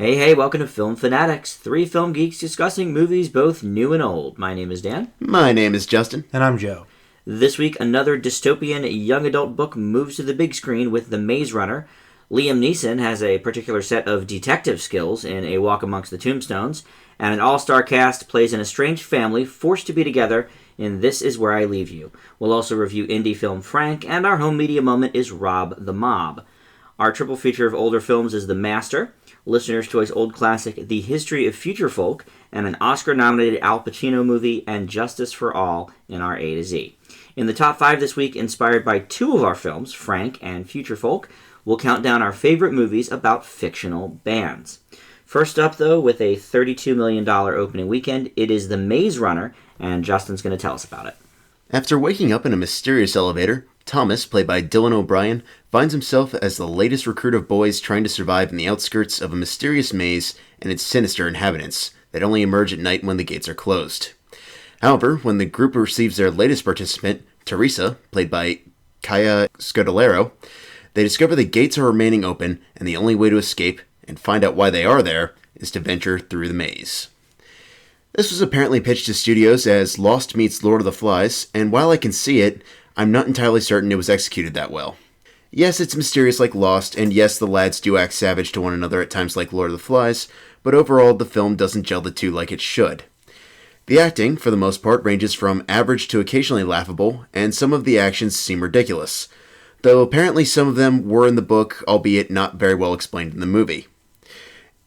Hey, welcome to Film Fanatics, three film geeks discussing movies both new and old. My name is Dan. My name is Justin. And I'm Joe. This week, another dystopian young adult book moves to the big screen with The Maze Runner. Liam Neeson has a particular set of detective skills in A Walk Amongst the Tombstones, and an all-star cast plays an estranged family forced to be together in This Is Where I Leave You. We'll also review indie film Frank, and our home media moment is Rob the Mob. Our triple feature of older films is The Master, Listener's Choice Old Classic The History of Future Folk, and an Oscar-nominated Al Pacino movie, and Justice for All in our A to Z. In the top 5 this week, inspired by two of our films, Frank and Future Folk, we'll count down our favorite movies about fictional bands. First up, though, with a $32 million opening weekend, it is The Maze Runner, and Justin's going to tell us about it. After waking up in a mysterious elevator, Thomas, played by Dylan O'Brien, finds himself as the latest recruit of boys trying to survive in the outskirts of a mysterious maze and its sinister inhabitants that only emerge at night when the gates are closed. However, when the group receives their latest participant, Teresa, played by Kaya Scodelario, they discover the gates are remaining open, and the only way to escape and find out why they are there is to venture through the maze. This was apparently pitched to studios as Lost meets Lord of the Flies, and while I can see it, I'm not entirely certain it was executed that well. Yes, it's mysterious like Lost, and yes, the lads do act savage to one another at times like Lord of the Flies, but overall the film doesn't gel the two like it should. The acting, for the most part, ranges from average to occasionally laughable, and some of the actions seem ridiculous, though apparently some of them were in the book, albeit not very well explained in the movie.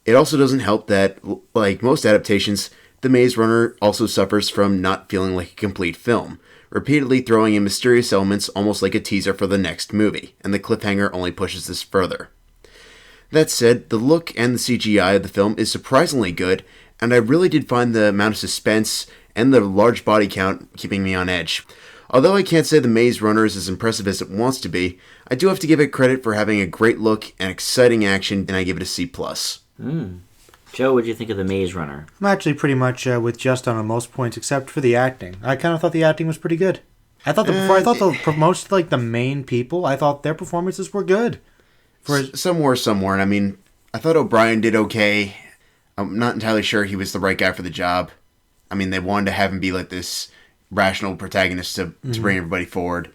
It also doesn't help that, like most adaptations, The Maze Runner also suffers from not feeling like a complete film, repeatedly throwing in mysterious elements almost like a teaser for the next movie, and the cliffhanger only pushes this further. That said, the look and the CGI of the film is surprisingly good, and I really did find the amount of suspense and the large body count keeping me on edge. Although I can't say The Maze Runner is as impressive as it wants to be, I do have to give it credit for having a great look and exciting action, and I give it a C+. Joe, what did you think of The Maze Runner? I'm actually pretty much with Justin on most points, except for the acting. I kind of thought the acting was pretty good. I thought most like the main people, I thought their performances were good. Some were, some weren't. I mean, I thought O'Brien did okay. I'm not entirely sure he was the right guy for the job. I mean, they wanted to have him be like this rational protagonist to bring everybody forward,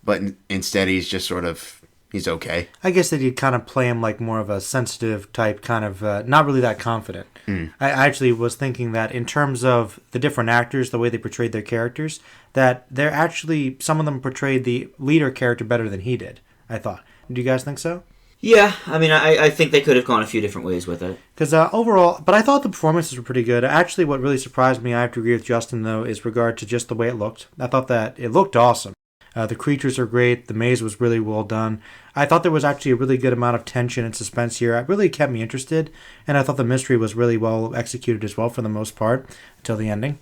but instead he's just sort of, he's okay. I guess that you'd kind of play him like more of a sensitive type, kind of not really that confident. I actually was thinking that in terms of the different actors, the way they portrayed their characters, that they're actually, some of them portrayed the leader character better than he did, I thought. Do you guys think so? Yeah, I mean, I think they could have gone a few different ways with it. Because overall, but I thought the performances were pretty good. Actually, what really surprised me, I have to agree with Justin, though, is regard to just the way it looked. I thought that it looked awesome. The creatures are great. The maze was really well done. I thought there was actually a really good amount of tension and suspense here. It really kept me interested, and I thought the mystery was really well executed as well for the most part until the ending.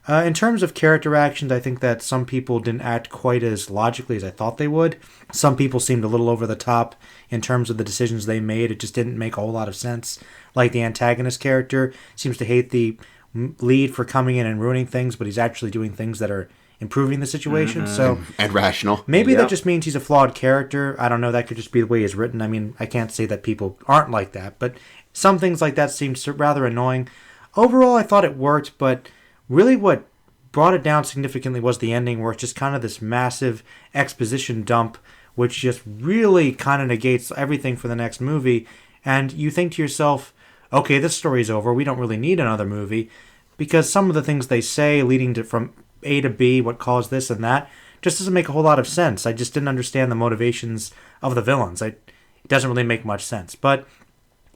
In terms of character actions, I think that some people didn't act quite as logically as I thought they would. Some people seemed a little over the top in terms of the decisions they made. It just didn't make a whole lot of sense. Like the antagonist character seems to hate the lead for coming in and ruining things, but he's actually doing things that are improving the situation. So And rational. Maybe that just means he's a flawed character. I don't know. That could just be the way he's written. I mean, I can't say that people aren't like that, but some things like that seemed rather annoying. Overall, I thought it worked, but really what brought it down significantly was the ending, where it's just kind of this massive exposition dump, which just really kind of negates everything for the next movie. And you think to yourself, okay, this story's over. We don't really need another movie, because some of the things they say leading to from A to B, what caused this and that, just doesn't make a whole lot of sense. I just didn't understand the motivations of the villains. It doesn't really make much sense. But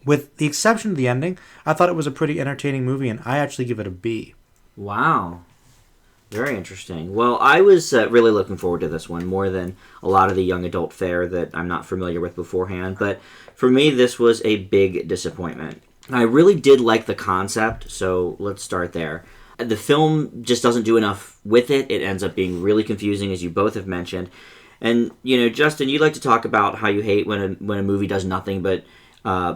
with the exception of the ending, I thought it was a pretty entertaining movie, and I actually give it a B. Wow. Very interesting. Well, I was really looking forward to this one more than a lot of the young adult fare that I'm not familiar with beforehand. But for me, this was a big disappointment. I really did like the concept, so let's start there. The film just doesn't do enough with it. It ends up being really confusing, as you both have mentioned. And, you know, Justin, you like to talk about how you hate when a movie does nothing but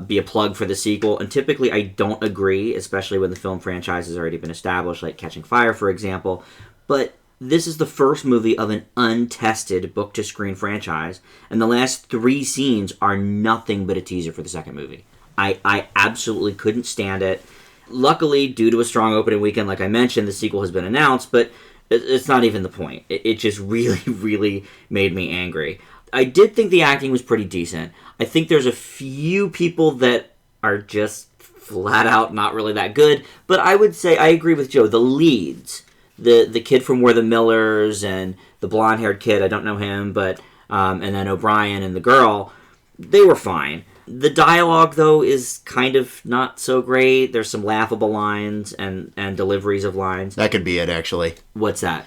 be a plug for the sequel. And typically I don't agree, especially when the film franchise has already been established, like Catching Fire, for example. But this is the first movie of an untested book-to-screen franchise, and the last 3 scenes are nothing but a teaser for the second movie. I absolutely couldn't stand it. Luckily, due to a strong opening weekend, like I mentioned, the sequel has been announced, but it's not even the point. It just really, really made me angry. I did think the acting was pretty decent. I think there's a few people that are just flat out not really that good, but I would say I agree with Joe. The leads, the kid from We're the Millers and the blonde-haired kid, I don't know him, but and then O'Brien and the girl, they were fine. The dialogue, though, is kind of not so great. There's some laughable lines and deliveries of lines. That could be it, actually. What's that?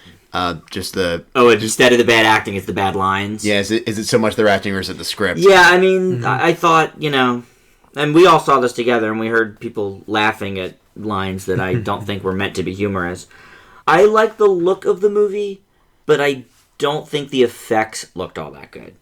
Just the... Oh, instead of the bad acting, it's the bad lines? Yeah, is it so much their acting or is it the script? Yeah, I mean, I thought, and we all saw this together, and we heard people laughing at lines that I don't think were meant to be humorous. I like the look of the movie, but I don't think the effects looked all that good.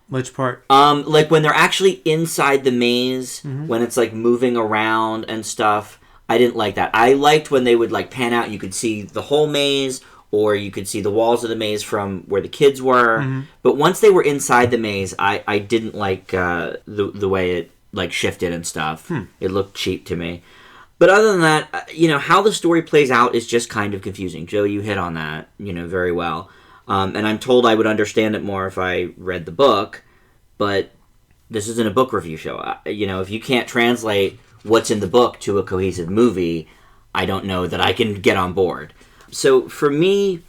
Which part? Like when they're actually inside the maze, when it's like moving around and stuff, I didn't like that. I liked when they would like pan out, you could see the whole maze, or you could see the walls of the maze from where the kids were. But once they were inside the maze, I didn't like the way it like shifted and stuff. It looked cheap to me. But other than that, how the story plays out is just kind of confusing. Joe, you hit on that, very well. And I'm told I would understand it more if I read the book, but this isn't a book review show. If you can't translate what's in the book to a cohesive movie, I don't know that I can get on board. So for me,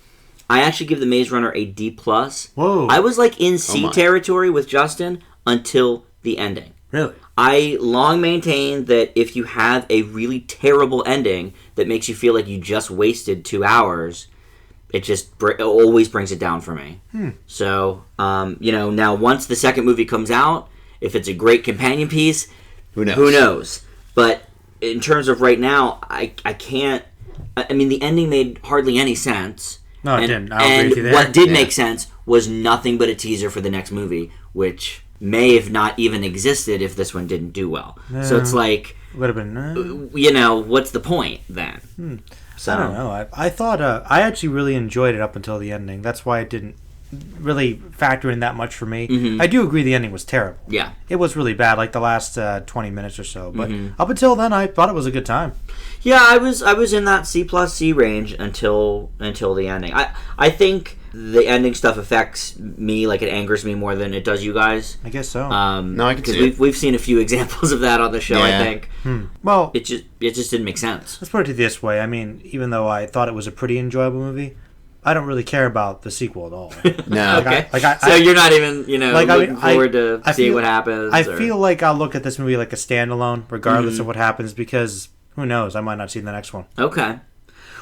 I actually give The Maze Runner a D+. Whoa. I was like in C territory with Justin until the ending. Really? I long maintained that if you have a really terrible ending that makes you feel like you just wasted 2 hours, it always brings it down for me. So, now once the second movie comes out, if it's a great companion piece, Who knows? Who knows? But in terms of right now, I can't... I mean, the ending made hardly any sense. No, it didn't. I'll agree with you there. What did make sense was nothing but a teaser for the next movie, which may have not even existed if this one didn't do well. So it's like... Would have been... what's the point then? So, I don't know. I thought I actually really enjoyed it up until the ending. That's why it didn't really factor in that much for me. I do agree the ending was terrible. Yeah. It was really bad, like the last 20 minutes or so. But up until then, I thought it was a good time. Yeah, I was in that C+C range until the ending. I think the ending stuff affects me, like it angers me more than it does you guys. I guess so. No, I can see it. We've seen a few examples of that on the show, Yeah. I think. Well, It just didn't make sense. let's put it this way. I mean, even though I thought it was a pretty enjoyable movie, I don't really care about the sequel at all. No. Okay. So you're not even, looking forward to seeing feel, what happens? I feel like I'll look at this movie like a standalone, regardless of what happens, because who knows? I might not see the next one. Okay.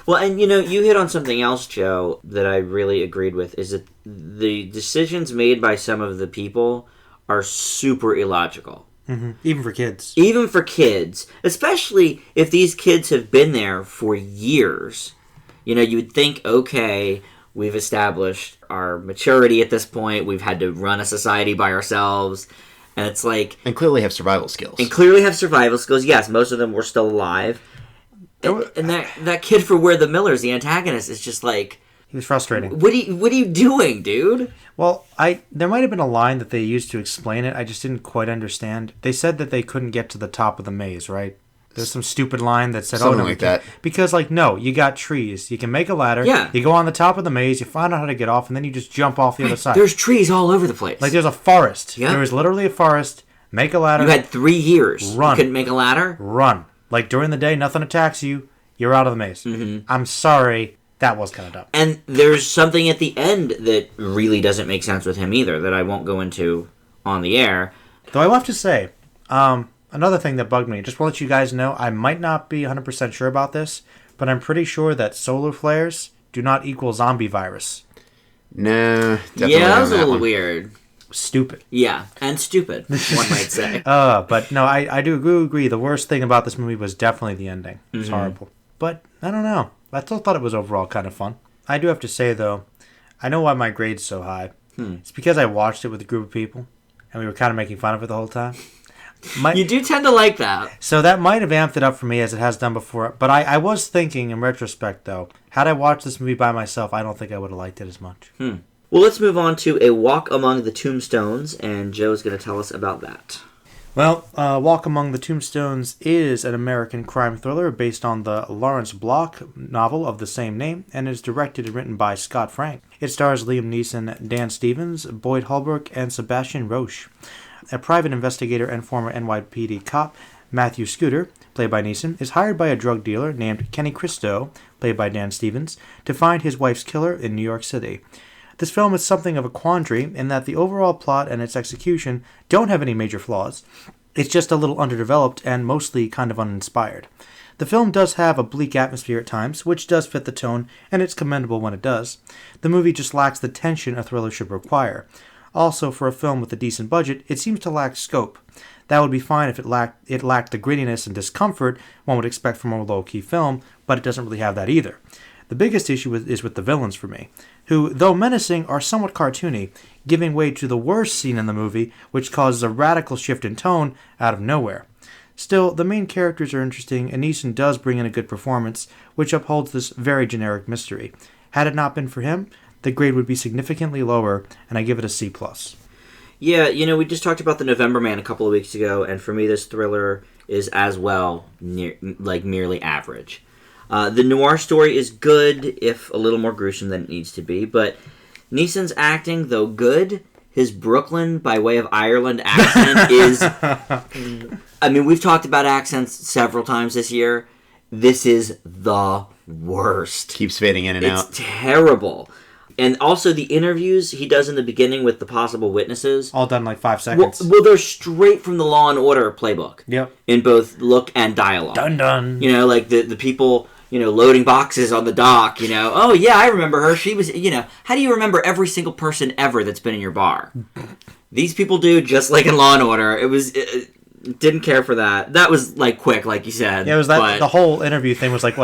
Well, and you hit on something else, Joe, that I really agreed with, is that the decisions made by some of the people are super illogical. Even for kids. Even for kids. Especially if these kids have been there for years. You would think, okay, we've established our maturity at this point. We've had to run a society by ourselves. And it's like... And clearly have survival skills. Yes, most of them were still alive. And that kid for Where the Millers, the antagonist, is just like... He was frustrating. What are you doing, dude? Well, there might have been a line that they used to explain it. I just didn't quite understand. They said that they couldn't get to the top of the maze, right? There's some stupid line that said, Something no, like that. Because, no, you got trees. You can make a ladder. Yeah. You go on the top of the maze, you find out how to get off, and then you just jump off the other side. There's trees all over the place. Like, there's a forest. Yeah. There was literally a forest. Make a ladder. You had 3 years. Run. You couldn't make a ladder? Run. Like, during the day, nothing attacks you. You're out of the maze. I'm sorry. That was kind of dumb. And there's something at the end that really doesn't make sense with him either that I won't go into on the air. Though I will have to say, another thing that bugged me, just to let you guys know, I might not be 100% sure about this, but I'm pretty sure that solar flares do not equal zombie virus. No, definitely Yeah, that was on a little one. weird. Stupid. Yeah, and stupid, one might say. But no, I do agree. The worst thing about this movie was definitely the ending. It was horrible. But I don't know. I still thought it was overall kind of fun. I do have to say, though, I know why my grade's so high. It's because I watched it with a group of people, and we were kind of making fun of it the whole time. You do tend to like that. So that might have amped it up for me as it has done before. But I was thinking, in retrospect, though, had I watched this movie by myself, I don't think I would have liked it as much. Well, let's move on to A Walk Among the Tombstones, and Joe's going to tell us about that. Well, Walk Among the Tombstones is an American crime thriller based on the Lawrence Block novel of the same name and is directed and written by Scott Frank. It stars Liam Neeson, Dan Stevens, Boyd Holbrook, and Sebastian Roche. A private investigator and former NYPD cop, Matthew Scooter, played by Neeson, is hired by a drug dealer named Kenny Christo, played by Dan Stevens, to find his wife's killer in New York City. This film is something of a quandary in that the overall plot and its execution don't have any major flaws. It's just a little underdeveloped and mostly kind of uninspired. The film does have a bleak atmosphere at times, which does fit the tone, and it's commendable when it does. The movie just lacks the tension a thriller should require. Also, for a film with a decent budget, it seems to lack scope. That would be fine if it lacked the grittiness and discomfort one would expect from a low-key film, but it doesn't really have that either. The biggest issue is with the villains for me, who, though menacing, are somewhat cartoony, giving way to the worst scene in the movie, which causes a radical shift in tone out of nowhere. Still, the main characters are interesting, and Neeson does bring in a good performance, which upholds this very generic mystery. Had it not been for him, the grade would be significantly lower, and I give it a C+. Yeah, we just talked about The November Man a couple of weeks ago, and for me this thriller is as well merely average. The noir story is good, if a little more gruesome than it needs to be, but Neeson's acting, though good, his Brooklyn by way of Ireland accent is... I mean, we've talked about accents several times this year. This is the worst. Keeps fading in and out. It's terrible. And also the interviews he does in the beginning with the possible witnesses. All done in like 5 seconds. Well, they're straight from the Law and Order playbook. Yep. In both look and dialogue. Dun dun. Like the people... loading boxes on the dock, Oh, yeah, I remember her. She was, how do you remember every single person ever that's been in your bar? These people do, just like in Law & Order. Didn't care for that. That was, quick, like you said. Yeah, it was the whole interview thing was, 5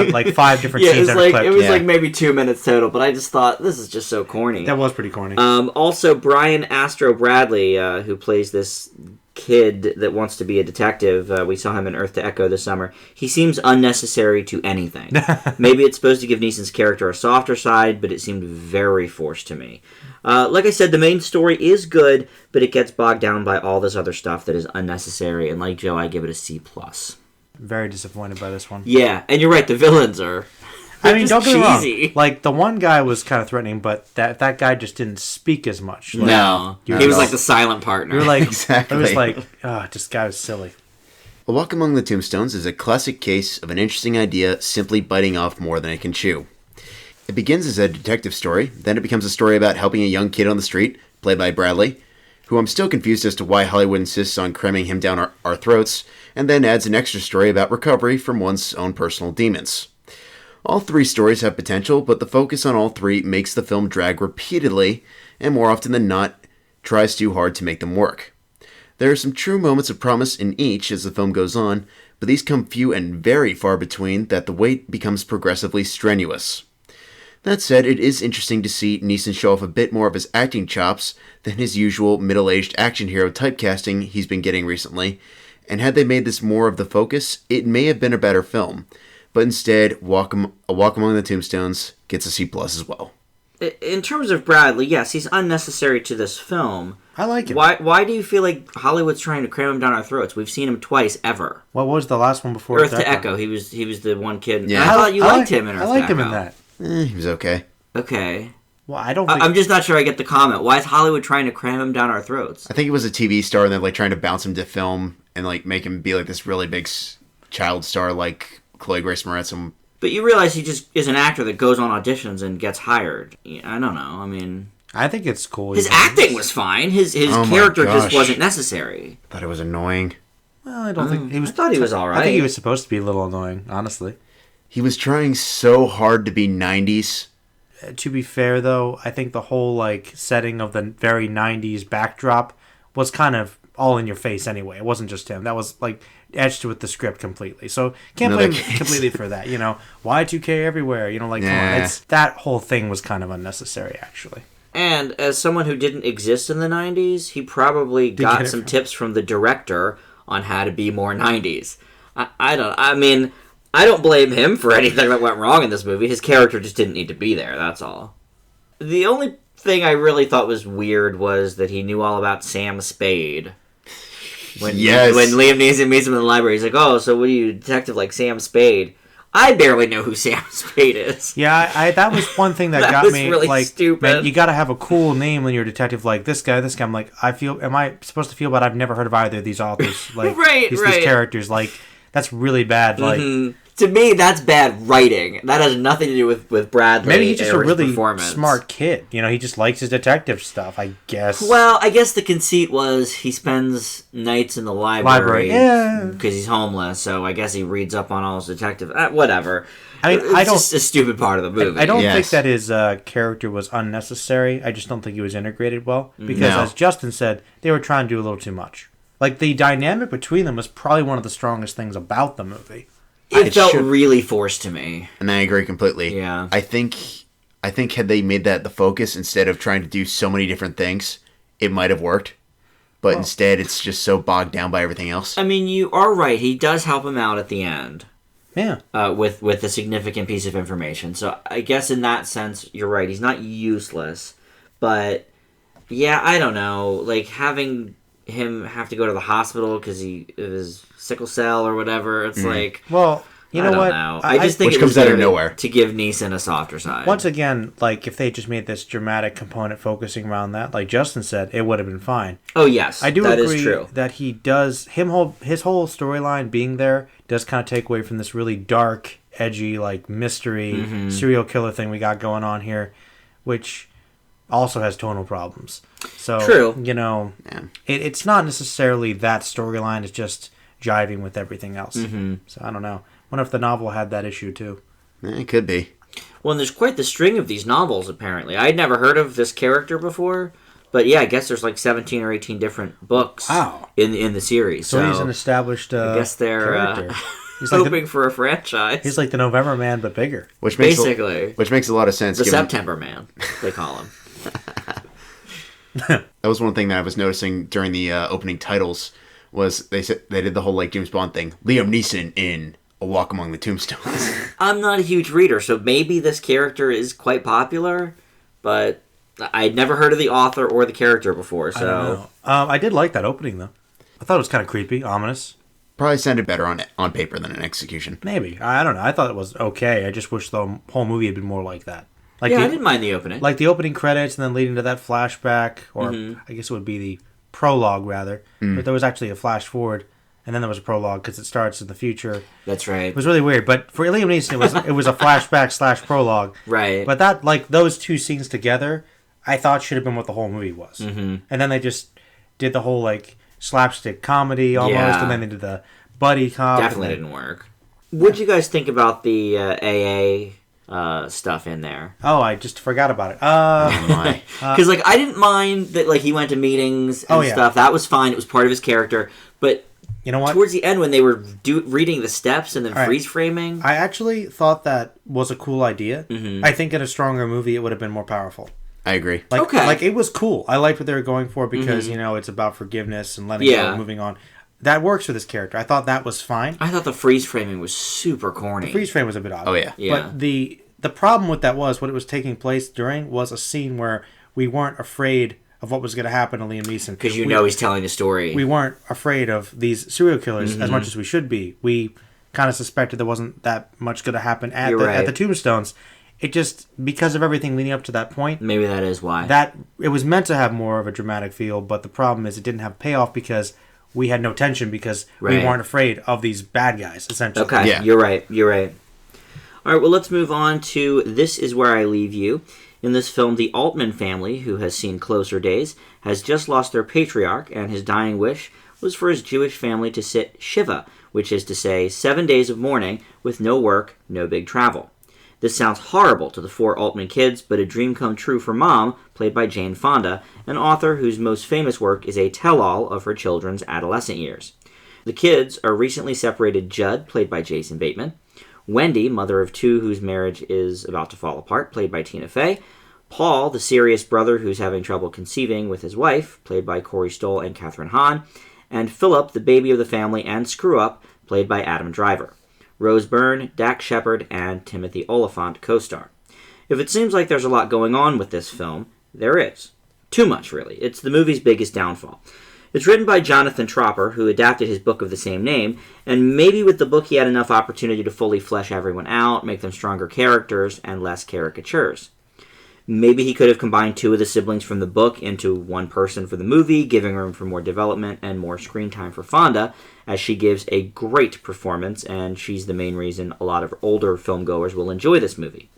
different yeah, scenes. It was maybe 2 minutes total, but I just thought, this is just so corny. That was pretty corny. Also, Brian Astro Bradley, who plays this kid that wants to be a detective. We saw him in Earth to Echo this summer. He seems unnecessary to anything. Maybe it's supposed to give Neeson's character a softer side, but it seemed very forced to me. Like I said, the main story is good, but it gets bogged down by all this other stuff that is unnecessary, and like Joe, I give it a C+. Very disappointed by this one. Yeah, and you're right, the villains are... I mean, don't get me wrong. The one guy was kind of threatening, but that guy just didn't speak as much. No. He was like the silent partner. You're like, exactly. It was like, this guy was silly. A Walk Among the Tombstones is a classic case of an interesting idea simply biting off more than it can chew. It begins as a detective story, then it becomes a story about helping a young kid on the street, played by Bradley, who I'm still confused as to why Hollywood insists on cramming him down our throats, and then adds an extra story about recovery from one's own personal demons. All 3 stories have potential, but the focus on all 3 makes the film drag repeatedly, and more often than not, tries too hard to make them work. There are some true moments of promise in each as the film goes on, but these come few and very far between that the wait becomes progressively strenuous. That said, it is interesting to see Neeson show off a bit more of his acting chops than his usual middle-aged action hero typecasting he's been getting recently, and had they made this more of the focus, it may have been a better film. But instead, A Walk Among the Tombstones gets a C+ as well. In terms of Bradley, yes, he's unnecessary to this film. I like him. Why do you feel like Hollywood's trying to cram him down our throats? We've seen him twice, ever. What was the last one before Earth to Echo? He was the one kid. Yeah. I thought you liked him in Earth to Echo. I liked him in that. He was okay. Okay. Well, I don't think... I'm just not sure I get the comment. Why is Hollywood trying to cram him down our throats? I think he was a TV star and they're trying to bounce him to film and make him be this really big child star like Chloe Grace Moretz. But you realize he just is an actor that goes on auditions and gets hired. I don't know. I mean... I think it's cool. His acting was fine. His character just wasn't necessary. I thought it was annoying. Well, I don't think... I thought he was alright. I think he was supposed to be a little annoying, honestly. He was trying so hard to be 90s. To be fair, though, I think the whole setting of the very 90s backdrop was kind of all in your face anyway. It wasn't just him. That was etched with the script completely. So can't blame him completely for that. Y2K everywhere. Come on. That whole thing was kind of unnecessary, actually. And as someone who didn't exist in the 90s, he probably got some tips from the director on how to be more 90s. I don't blame him for anything that went wrong in this movie. His character just didn't need to be there, that's all. The only thing I really thought was weird was that he knew all about Sam Spade. When Yes. when Liam Neeson meets him in the library, he's like, "Oh, so what are you, detective like Sam Spade?" I barely know who Sam Spade is. Yeah, I that was one thing that, That got was me. really Like, stupid. man, you got to have a cool name when you're a detective. Like this guy. I'm like, am I supposed to feel bad? I've never heard of either of these authors. Like, Right. these characters. Like, that's really bad. Like, To me, that's bad writing. That has nothing to do with Bradley. maybe he's just a or his really performance. smart kid. You know, he just likes his detective stuff. I guess. Well, I guess the conceit was he spends nights in the library Yeah. because he's homeless. So I guess he reads up on all his detective. Whatever. I mean, it's just a stupid part of the movie. I don't Yes. think that his character was unnecessary. I just don't think he was integrated well. Because, No. as Justin said, they were trying to do a little too much. Like, the dynamic between them was probably one of the strongest things about the movie. It felt should- really forced to me. And I agree completely. Yeah. I think had they made that the focus instead of trying to do so many different things, it might have worked. But instead, it's just so bogged down by everything else. I mean, you are right. He does help him out at the end Yeah. with a significant piece of information. So I guess in that sense, you're right. He's not useless. But, yeah, I don't know. Like, having him have to go to the hospital because of his sickle cell or whatever, it's like... Well, you know I don't what? know. I just think Which it was comes out of good nowhere. to give Neeson a softer side. Once again, like, if they just made this dramatic component focusing around that, like Justin said, it would have been fine. Oh yes, I do that agree is true. that he does his whole storyline being there does kind of take away from this really dark, edgy, like mystery Mm-hmm. serial killer thing we got going on here, which also has tonal problems. So True. you know, Yeah. it's not necessarily that storyline; it's just jiving with everything else. Mm-hmm. So I don't know. Wonder if the novel had that issue too. It could be. Well, and there's quite the string of these novels. Apparently, I'd never heard of this character before. But yeah, I guess there's like 17 or 18 different books Wow. in the series. So he's an established I guess they're character. He's like hoping for a franchise. he's like the November Man, but bigger. Which makes Basically. which makes a lot of sense. the given- September Man, they call him. That was one thing that I was noticing during the opening titles was they said they did the whole like James Bond thing. Liam Neeson in A Walk Among the Tombstones. I'm not a huge reader, so maybe this character is quite popular, but I'd never heard of the author or the character before, I don't so... know. I did like that opening though. I thought it was kind of creepy, ominous. Probably sounded better on paper than in execution. Maybe. I don't know. I thought it was okay. I just wish the whole movie had been more like that. Like Yeah, the, I didn't mind the opening. like the opening credits and then leading to that flashback, or Mm-hmm. I guess it would be the prologue rather. But there was actually a flash forward, and then there was a prologue because it starts in the future. That's right. It was really weird. But for Liam Neeson, it was a flashback / prologue. Right. But that, like, those two scenes together, I thought should have been what the whole movie was. Mm-hmm. And then they just did the whole like slapstick comedy almost, Yeah. and then they did the buddy cop. Definitely and then- didn't work. What'd you guys think about the AA stuff in there? Oh, I just forgot about it. Oh my. Because like I didn't mind that like he went to meetings and Oh, yeah. stuff. That was fine. It was part of his character. But You know what? towards the end when they were reading the steps and then right. freeze framing, I actually thought that was a cool idea. Mm-hmm. I think in a stronger movie, it would have been more powerful. I agree. Like, Okay. like it was cool. I liked what they were going for because you know it's about forgiveness and letting go Yeah. and moving on. That works for this character. I thought that was fine. I thought the freeze framing was super corny. Freeze frame was a bit odd. Oh yeah. Yeah. But the problem with that was what it was taking place during was a scene where we weren't afraid of what was going to happen to Liam Neeson Because you know he's telling the story. we weren't afraid of these serial killers Mm-hmm. as much as we should be. We kind of suspected there wasn't that much going to happen at You're the right. at the Tombstones. It just because of everything leading up to that point, Maybe that is why. that it was meant to have more of a dramatic feel. But the problem is it didn't have payoff because we had no tension because we Right. weren't afraid of these bad guys. Essentially, Okay, Yeah. you're right. You're right. All right, well, let's move on to This Is Where I Leave You. In this film, the Altman family, who has seen closer days, has just lost their patriarch, and his dying wish was for his Jewish family to sit Shiva, which is to say 7 days of mourning with no work, no big travel. This sounds horrible to the 4 Altman kids, but a dream come true for Mom, played by Jane Fonda, an author whose most famous work is a tell-all of her children's adolescent years. The kids are recently separated Judd, played by Jason Bateman, Wendy, mother of 2 whose marriage is about to fall apart, played by Tina Fey, Paul, the serious brother who's having trouble conceiving with his wife, played by Corey Stoll and Katherine Hahn, and Philip, the baby of the family and screw-up, played by Adam Driver. Rose Byrne, Dax Shepard, and Timothy Oliphant co-star. If it seems like there's a lot going on with this film, there is. Too much, really. It's the movie's biggest downfall. It's written by Jonathan Tropper, who adapted his book of the same name, and maybe with the book he had enough opportunity to fully flesh everyone out, make them stronger characters, and less caricatures. Maybe he could have combined two of the siblings from the book into one person for the movie, giving room for more development and more screen time for Fonda, as she gives a great performance, and she's the main reason a lot of older filmgoers will enjoy this movie.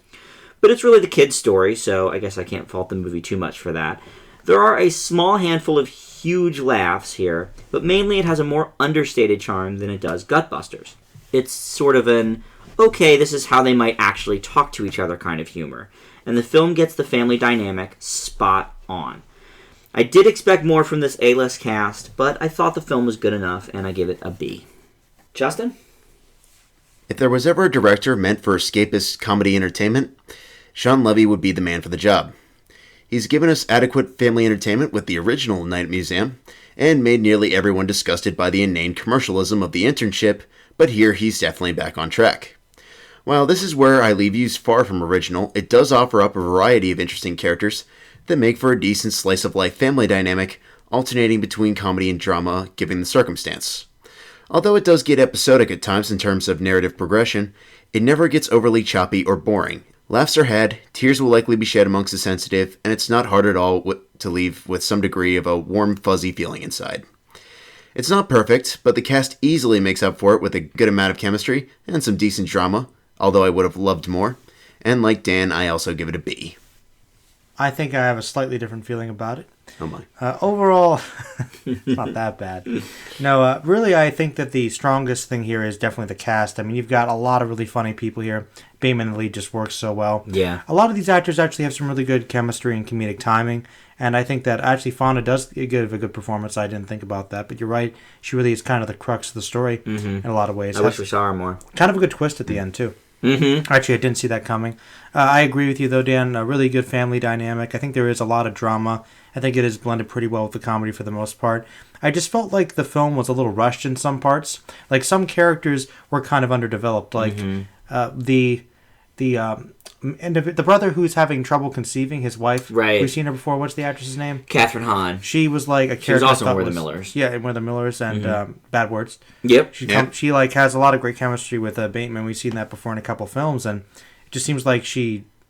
But it's really the kid's story, so I guess I can't fault the movie too much for that. There are a small handful of huge laughs here, but mainly it has a more understated charm than it does Gutbusters. It's sort of an, okay, this is how they might actually talk to each other kind of humor. And the film gets the family dynamic spot on. I did expect more from this A-list cast, but I thought the film was good enough, and I give it a B. Justin? If there was ever a director meant for escapist comedy entertainment, Sean Levy would be the man for the job. He's given us adequate family entertainment with the original Night Museum, and made nearly everyone disgusted by the inane commercialism of The Internship, but here he's definitely back on track. While this is where I leave yous far from original, it does offer up a variety of interesting characters that make for a decent slice-of-life family dynamic, alternating between comedy and drama given the circumstance. Although it does get episodic at times in terms of narrative progression, it never gets overly choppy or boring. Laughs are had, tears will likely be shed amongst the sensitive, and it's not hard at all to leave with some degree of a warm, fuzzy feeling inside. It's not perfect, but the cast easily makes up for it with a good amount of chemistry and some decent drama, although I would have loved more, and like Dan, I also give it a B. I think I have a slightly different feeling about it. Oh my. Overall, it's not that bad. No, really, I think that the strongest thing here is definitely the cast. I mean, you've got a lot of really funny people here. Bateman, the lead, just works so well. Yeah. A lot of these actors actually have some really good chemistry and comedic timing, and I think that actually Fonda does give a good performance. I didn't think about that, but you're right. She really is kind of the crux of the story in a lot of ways. I wish we saw her more. Kind of a good twist at the end, too. Mm-hmm. Actually, I didn't see that coming. I agree with you, though, Dan. A really good family dynamic. I think there is a lot of drama. I think it is blended pretty well with the comedy for the most part. I just felt like the film was a little rushed in some parts. Like, some characters were kind of underdeveloped. Like, the brother who's having trouble conceiving, his wife. Right. We've seen her before. What's the actress's name? Catherine Hahn. She was like a character. She was also in We're the was, Millers. Yeah, in We're the Millers and Bad Words. Yep. She like has a lot of great chemistry with Bateman. We've seen that before in a couple films, and it just seems like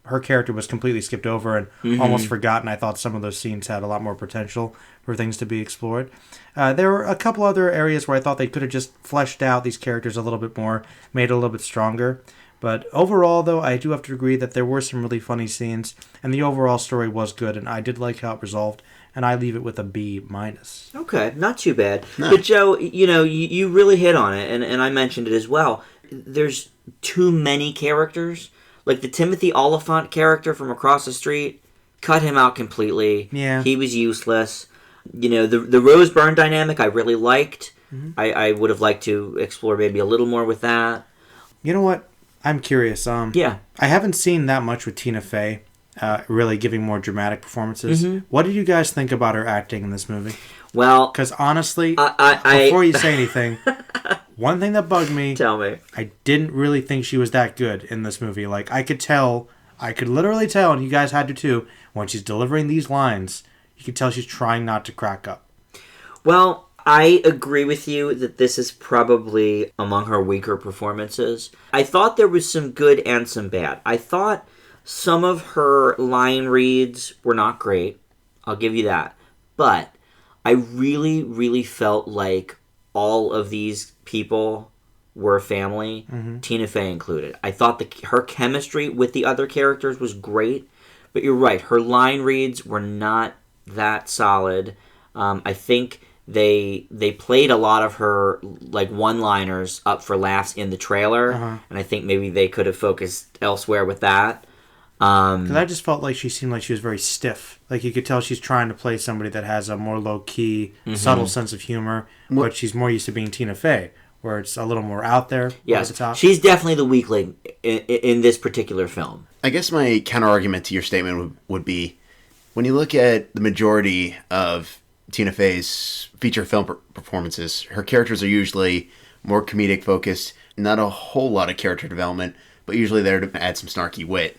her character was completely skipped over and almost forgotten. I thought some of those scenes had a lot more potential for things to be explored. There were a couple other areas where I thought they could have just fleshed out these characters a little bit more, made it a little bit stronger. But overall, though, I do have to agree that there were some really funny scenes, and the overall story was good, and I did like how it resolved, and I leave it with a B-. Okay, not too bad. No. But, Joe, you really hit on it, and I mentioned it as well. There's too many characters. Like the Timothy Oliphant character from across the street, cut him out completely. Yeah. He was useless. The Rose Byrne dynamic I really liked. I would have liked to explore maybe a little more with that. You know what? I'm curious. Yeah. I haven't seen that much with Tina Fey, really giving more dramatic performances. What did you guys think about her acting in this movie? Well, Because honestly, before you say anything, one thing that bugged me, tell me. I didn't really think she was that good in this movie. Like, I could literally tell, and you guys had to too, when she's delivering these lines, you can tell she's trying not to crack up. Well, I agree with you that this is probably among her weaker performances. I thought there was some good and some bad. I thought some of her line reads were not great. I'll give you that. But I really, really felt like all of these people were family, Tina Fey included. I thought her chemistry with the other characters was great, but you're right, her line reads were not that solid. I think they played a lot of her like one-liners up for laughs in the trailer, and I think maybe they could have focused elsewhere with that. Because I just felt like she seemed like she was very stiff. Like, you could tell she's trying to play somebody that has a more low-key, subtle sense of humor, but she's more used to being Tina Fey, where it's a little more out there. Yes, at the top. she's definitely the weak link in this particular film. I guess my counter-argument to your statement would be, when you look at the majority of Tina Fey's feature film performances, her characters are usually more comedic-focused, not a whole lot of character development, but usually there to add some snarky wit.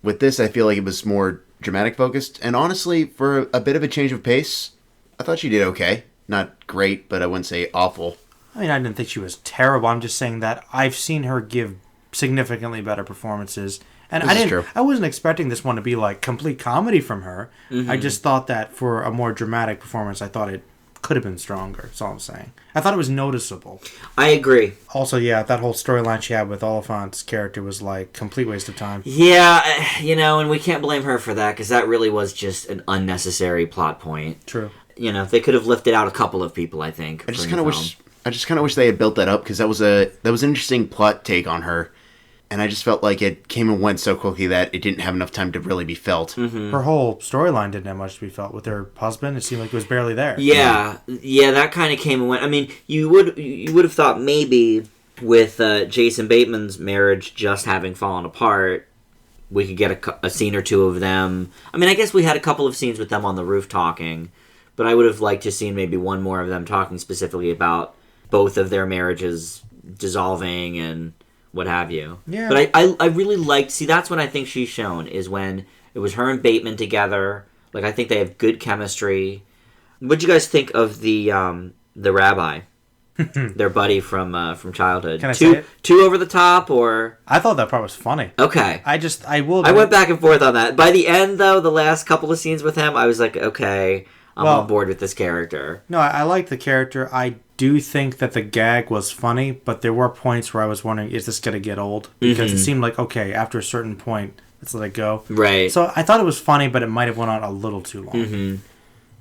With this, I feel like it was more dramatic-focused, and honestly, for a bit of a change of pace, I thought she did okay. Not great, but I wouldn't say awful. I mean, I didn't think she was terrible. I'm just saying that I've seen her give significantly better performances. And This is true. I wasn't expecting this one to be like complete comedy from her. I just thought that for a more dramatic performance, I thought it could have been stronger. That's all I'm saying. I thought it was noticeable. I agree. Also, yeah, that whole storyline she had with Oliphant's character was like complete waste of time. Yeah, and we can't blame her for that because that really was just an unnecessary plot point. True. They could have lifted out a couple of people, I think. I just kind of wish they had built that up because that was an interesting plot take on her, and I just felt like it came and went so quickly that it didn't have enough time to really be felt. Her whole storyline didn't have much to be felt with her husband. It seemed like it was barely there. Yeah, that kind of came and went. I mean, you would have thought maybe with Jason Bateman's marriage just having fallen apart, we could get a scene or two of them. I mean, I guess we had a couple of scenes with them on the roof talking, but I would have liked to see maybe one more of them talking specifically about both of their marriages dissolving and what have you. Yeah. But I really liked... See, that's what I think she's shown, is when it was her and Bateman together. Like, I think they have good chemistry. What'd you guys think of the rabbi? Their buddy from childhood. Can I say it? Too over the top, or... I thought that part was funny. Okay. I went back and forth on that. By the end, though, the last couple of scenes with him, I was like, okay, I'm on board with this character. No, I liked the character. I do think that the gag was funny, but there were points where I was wondering, is this going to get old? Because it seemed like, okay, after a certain point, let's let it go. Right. So I thought it was funny, but it might have went on a little too long.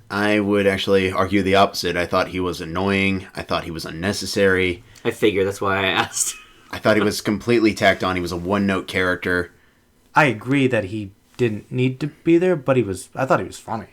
I would actually argue the opposite. I thought he was annoying. I thought he was unnecessary. I figured, that's why I asked. I thought he was completely tacked on. He was a one-note character. I agree that he didn't need to be there, but I thought he was funny.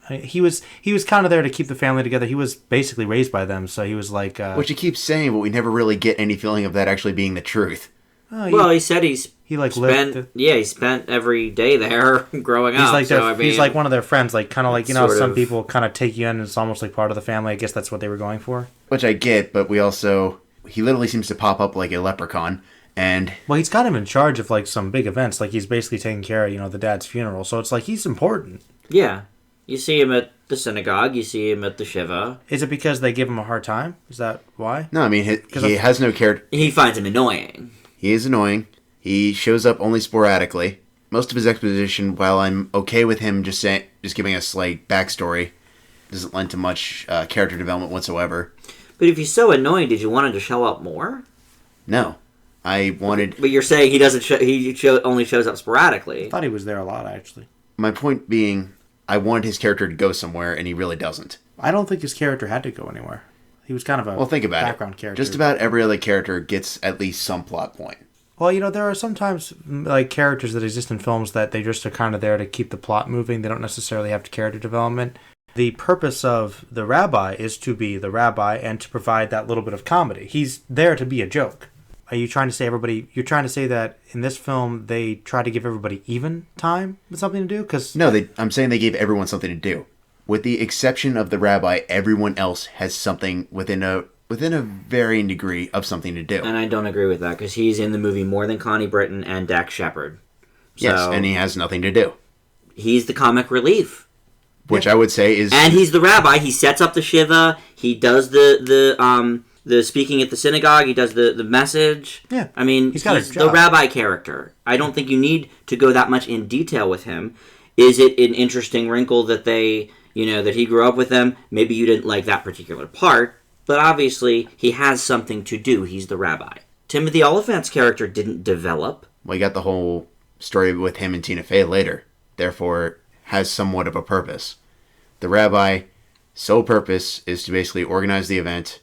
He was kind of there to keep the family together. He was basically raised by them, so he was like... Which he keeps saying, but we never really get any feeling of that actually being the truth. He said he spent every day there growing up. He's like one of their friends, like kind of like, some people kind of take you in and it's almost like part of the family. I guess that's what they were going for. Which I get, but he literally seems to pop up like a leprechaun. And well, he's got him in charge of like some big events. Like he's basically taking care of, the dad's funeral. So it's like he's important. Yeah. You see him at the synagogue. You see him at the Shiva. Is it because they give him a hard time? Is that why? No, I mean, he has no character. He finds him annoying. He is annoying. He shows up only sporadically. Most of his exposition, while I'm okay with him just giving us like backstory, doesn't lend to much character development whatsoever. But if he's so annoying, did you want him to show up more? No. I wanted... But you're saying he doesn't only shows up sporadically. I thought he was there a lot, actually. My point being, I wanted his character to go somewhere, and he really doesn't. I don't think his character had to go anywhere. He was kind of a think about background character. Just about every other character gets at least some plot point. Well, there are sometimes like characters that exist in films that they just are kind of there to keep the plot moving. They don't necessarily have character development. The purpose of the rabbi is to be the rabbi and to provide that little bit of comedy. He's there to be a joke. Are you trying to say you're trying to say that in this film they try to give everybody even time with something to do? No, I'm saying they gave everyone something to do. With the exception of the rabbi, everyone else has something within a varying degree of something to do. And I don't agree with that, because he's in the movie more than Connie Britton and Dax Shepard. Yes, and he has nothing to do. He's the comic relief. Which I would say is... And he's the rabbi. He sets up the Shiva. He does the speaking at the synagogue. He does the message. Yeah. I mean, he's the rabbi character. I don't think you need to go that much in detail with him. Is it an interesting wrinkle that that he grew up with them? Maybe you didn't like that particular part. But obviously, he has something to do. He's the rabbi. Timothy Oliphant's character didn't develop. Well, you got the whole story with him and Tina Fey later. Therefore, has somewhat of a purpose. The rabbi, sole purpose is to basically organize the event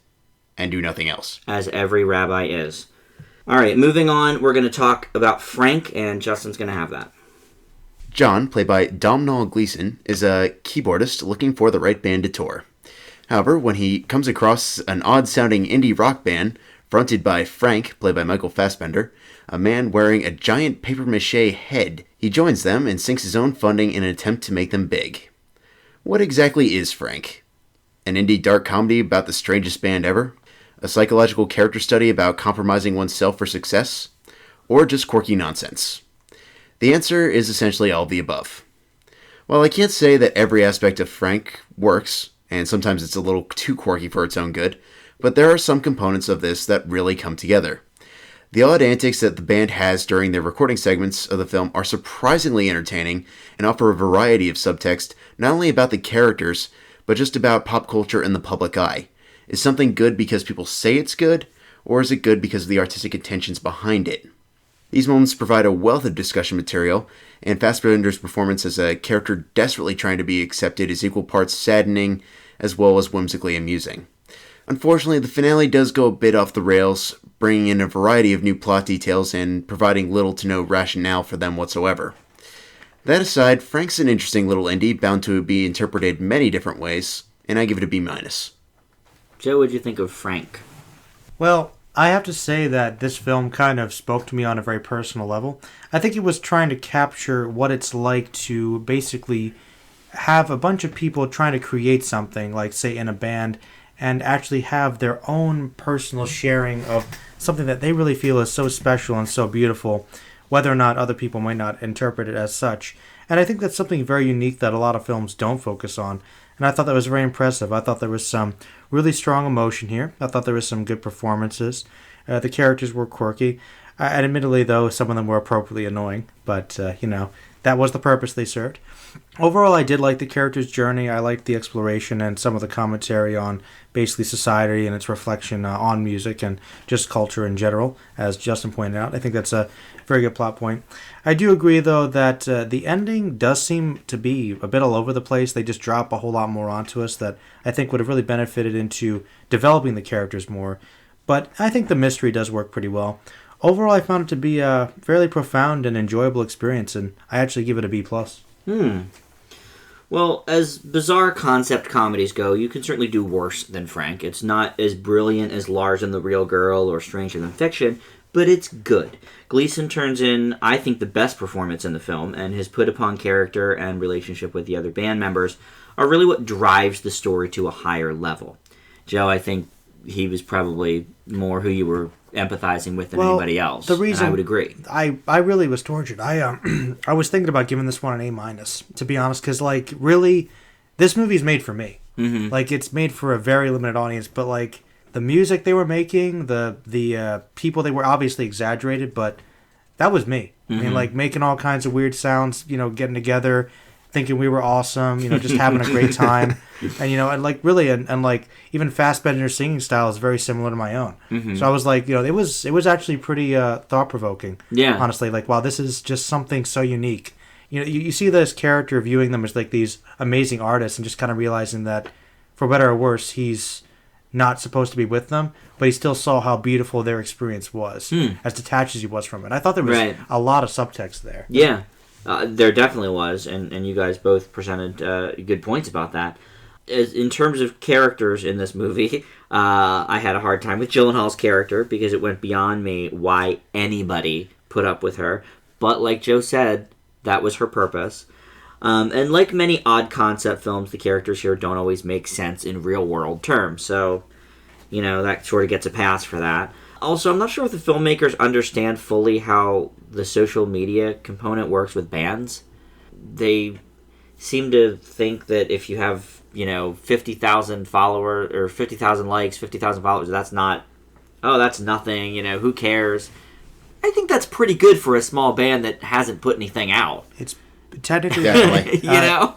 and do nothing else. As every rabbi is. All right, moving on, we're going to talk about Frank, and Justin's going to have that. John, played by Domhnall Gleeson, is a keyboardist looking for the right band to tour. However, when he comes across an odd-sounding indie rock band fronted by Frank, played by Michael Fassbender, a man wearing a giant papier-mâché head, he joins them and sinks his own funding in an attempt to make them big. What exactly is Frank? An indie dark comedy about the strangest band ever? A psychological character study about compromising oneself for success? Or just quirky nonsense? The answer is essentially all of the above. While I can't say that every aspect of Frank works, and sometimes it's a little too quirky for its own good, but there are some components of this that really come together. The odd antics that the band has during their recording segments of the film are surprisingly entertaining and offer a variety of subtext not only about the characters, but just about pop culture and the public eye. Is something good because people say it's good, or is it good because of the artistic intentions behind it? These moments provide a wealth of discussion material, and Fassbender's performance as a character desperately trying to be accepted is equal parts saddening as well as whimsically amusing. Unfortunately, the finale does go a bit off the rails, bringing in a variety of new plot details and providing little to no rationale for them whatsoever. That aside, Frank's an interesting little indie bound to be interpreted many different ways, and I give it a B-. Joe, what'd you think of Frank? Well, I have to say that this film kind of spoke to me on a very personal level. I think it was trying to capture what it's like to basically have a bunch of people trying to create something, like, say, in a band, and actually have their own personal sharing of something that they really feel is so special and so beautiful, whether or not other people might not interpret it as such. And I think that's something very unique that a lot of films don't focus on. And I thought that was very impressive. I thought there was some really strong emotion here. I thought there was some good performances. The characters were quirky. And admittedly, though, some of them were appropriately annoying. But, that was the purpose they served. Overall, I did like the character's journey. I liked the exploration and some of the commentary on basically society and its reflection on music and just culture in general, as Justin pointed out. I think that's a very good plot point. I do agree, though, that the ending does seem to be a bit all over the place. They just drop a whole lot more onto us that I think would have really benefited into developing the characters more. But I think the mystery does work pretty well. Overall, I found it to be a fairly profound and enjoyable experience, and I actually give it a B+. Well, as bizarre concept comedies go, you can certainly do worse than Frank. It's not as brilliant as Lars and the Real Girl or Stranger Than Fiction, but it's good. Gleason turns in, I think, the best performance in the film, and his put-upon character and relationship with the other band members are really what drives the story to a higher level. Joe, I think he was probably more who you were empathizing with than anybody else. The reason, and I would agree. I really was tortured. I was thinking about giving this one an A-, to be honest, because, like, really, this movie's made for me. Mm-hmm. Like, it's made for a very limited audience, but, like, the music they were making, the people, they were obviously exaggerated, but that was me. I mean, like, making all kinds of weird sounds, getting together, thinking we were awesome, just having a great time. And, and like, really, and like, even Fassbender's singing style is very similar to my own. Mm-hmm. So I was like, it was actually pretty thought-provoking. Yeah. Honestly, like, wow, this is just something so unique. You see this character viewing them as, like, these amazing artists and just kind of realizing that, for better or worse, he's not supposed to be with them, but he still saw how beautiful their experience was, as detached as he was from it. I thought there was a lot of subtext there. Yeah. There definitely was, and you guys both presented good points about that. In terms of characters in this movie, I had a hard time with Gyllenhaal's character because it went beyond me why anybody put up with her. But like Joe said, that was her purpose. And like many odd concept films, the characters here don't always make sense in real-world terms. So, that sort of gets a pass for that. Also, I'm not sure if the filmmakers understand fully how the social media component works with bands. They seem to think that if you have, 50,000 followers, or 50,000 likes, 50,000 followers, that's nothing, who cares? I think that's pretty good for a small band that hasn't put anything out. It's technically... Definitely.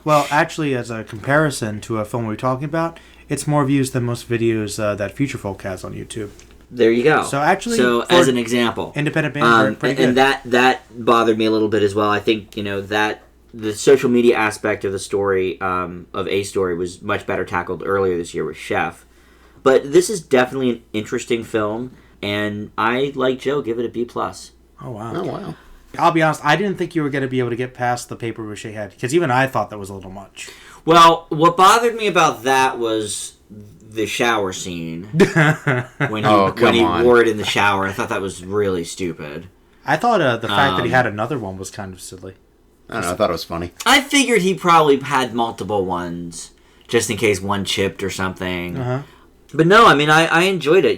Well, actually, as a comparison to a film we're talking about, it's more views than most videos that Future Folk has on YouTube. There you go. So actually, as an example, independent bands are pretty good. And that bothered me a little bit as well. I think that the social media aspect of the story of A Story was much better tackled earlier this year with Chef. But this is definitely an interesting film, and I, like Joe, give it a B+. Oh wow! Oh wow! I'll be honest, I didn't think you were going to be able to get past the paper mache head because even I thought that was a little much. Well, what bothered me about that was the shower scene when he wore it in the shower. I thought that was really stupid. I thought the fact that he had another one was kind of silly. I don't know. I thought it was funny. I figured he probably had multiple ones just in case one chipped or something. Uh-huh. But no, I mean, I enjoyed it.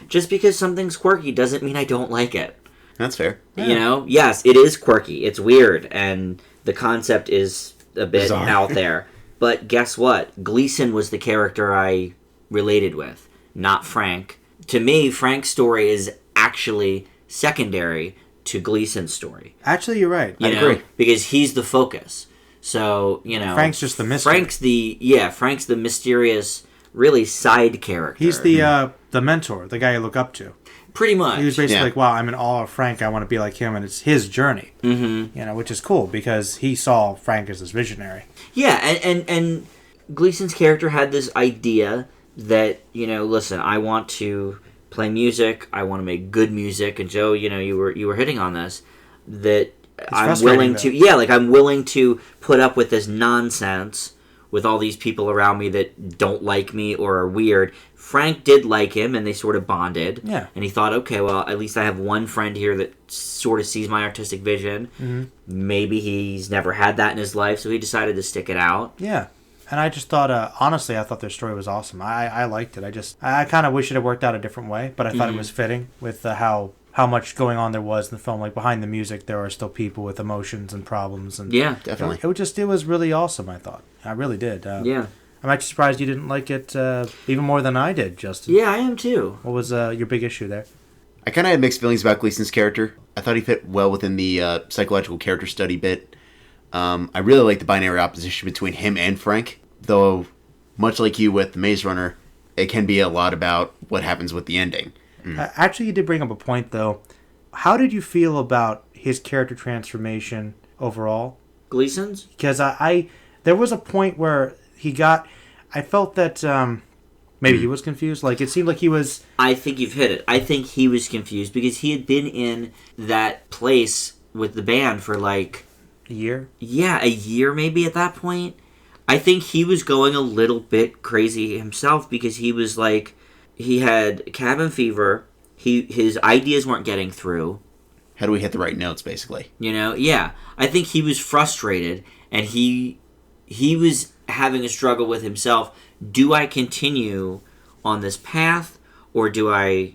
Just because something's quirky doesn't mean I don't like it. That's fair. Yes, it is quirky. It's weird, and the concept is a bit Bizarre. out there. But guess what? Gleason was the character I related with, not Frank. To me, Frank's story is actually secondary to Gleason's story. Actually, you're right. I agree. Because he's the focus. So, Frank's just the mystery. Frank's the mysterious, really side character. He's the mentor, the guy you look up to. Pretty much. He was basically like, wow, I'm in awe of Frank. I want to be like him, and it's his journey. Mm-hmm. Which is cool because he saw Frank as this visionary. Yeah, and Gleason's character had this idea that, listen, I want to play music. I want to make good music. And Joe, you were hitting on this, that I'm willing to put up with this nonsense with all these people around me that don't like me or are weird. Frank did like him, and they sort of bonded. Yeah. And he thought, okay, well, at least I have one friend here that sort of sees my artistic vision. Mm-hmm. Maybe he's never had that in his life, so he decided to stick it out. Yeah. And I just thought, honestly, I thought their story was awesome. I liked it. I kind of wish it had worked out a different way, but I thought it was fitting with how much going on there was in the film. Like, behind the music, there are still people with emotions and problems. And yeah, definitely. It was really awesome, I thought. I really did. Yeah. I'm actually surprised you didn't like it even more than I did, Justin. Yeah, I am too. What was your big issue there? I kind of had mixed feelings about Gleason's character. I thought he fit well within the psychological character study bit. I really like the binary opposition between him and Frank, though, much like you with the Maze Runner, it can be a lot about what happens with the ending. Actually, you did bring up a point, though. How did you feel about his character transformation overall? Gleason's? Because there was a point where I felt that maybe he was confused. Like, it seemed like he was... I think you've hit it. I think he was confused because he had been in that place with the band for like... A year? Yeah, a year maybe at that point. I think he was going a little bit crazy himself because he was like... He had cabin fever. His ideas weren't getting through. How do we hit the right notes, basically? Yeah. I think he was frustrated, and he was having a struggle with himself. Do I continue on this path, or do I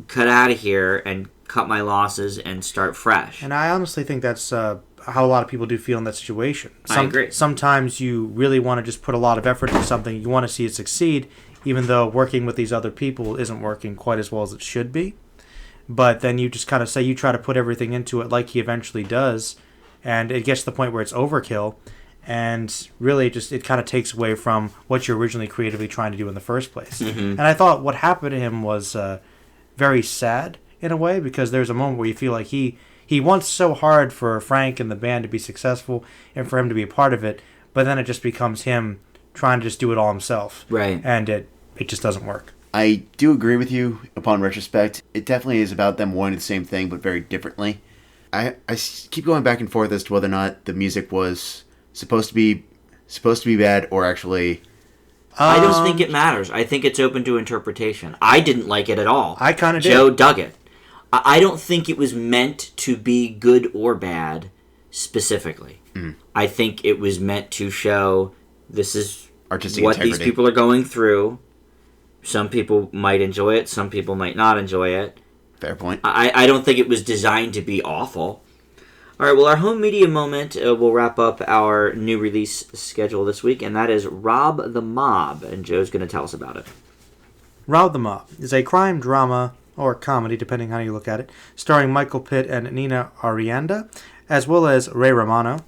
cut out of here and cut my losses and start fresh? And I honestly think that's how a lot of people do feel in that situation. I agree. Sometimes you really want to just put a lot of effort into something. You want to see it succeed, even though working with these other people isn't working quite as well as it should be. But then you just kind of say you try to put everything into it like he eventually does, and it gets to the point where it's overkill. And really, it kind of takes away from what you're originally creatively trying to do in the first place. Mm-hmm. And I thought what happened to him was very sad in a way, because there's a moment where you feel like he wants so hard for Frank and the band to be successful and for him to be a part of it, but then it just becomes him trying to just do it all himself. Right. And it just doesn't work. I do agree with you upon retrospect. It definitely is about them wanting the same thing, but very differently. I keep going back and forth as to whether or not the music was supposed to be bad or actually... I don't think it matters. I think it's open to interpretation. I didn't like it at all. I kind of did. Joe dug it. I don't think it was meant to be good or bad specifically. I think it was meant to show this is artistic what integrity. These people are going through. Some people might enjoy it. Some people might not enjoy it. Fair point. I don't think it was designed to be awful. All right, well, our home media moment will wrap up our new release schedule this week, and that is Rob the Mob, and Joe's going to tell us about it. Rob the Mob is a crime drama, or comedy, depending how you look at it, starring Michael Pitt and Nina Arianda, as well as Ray Romano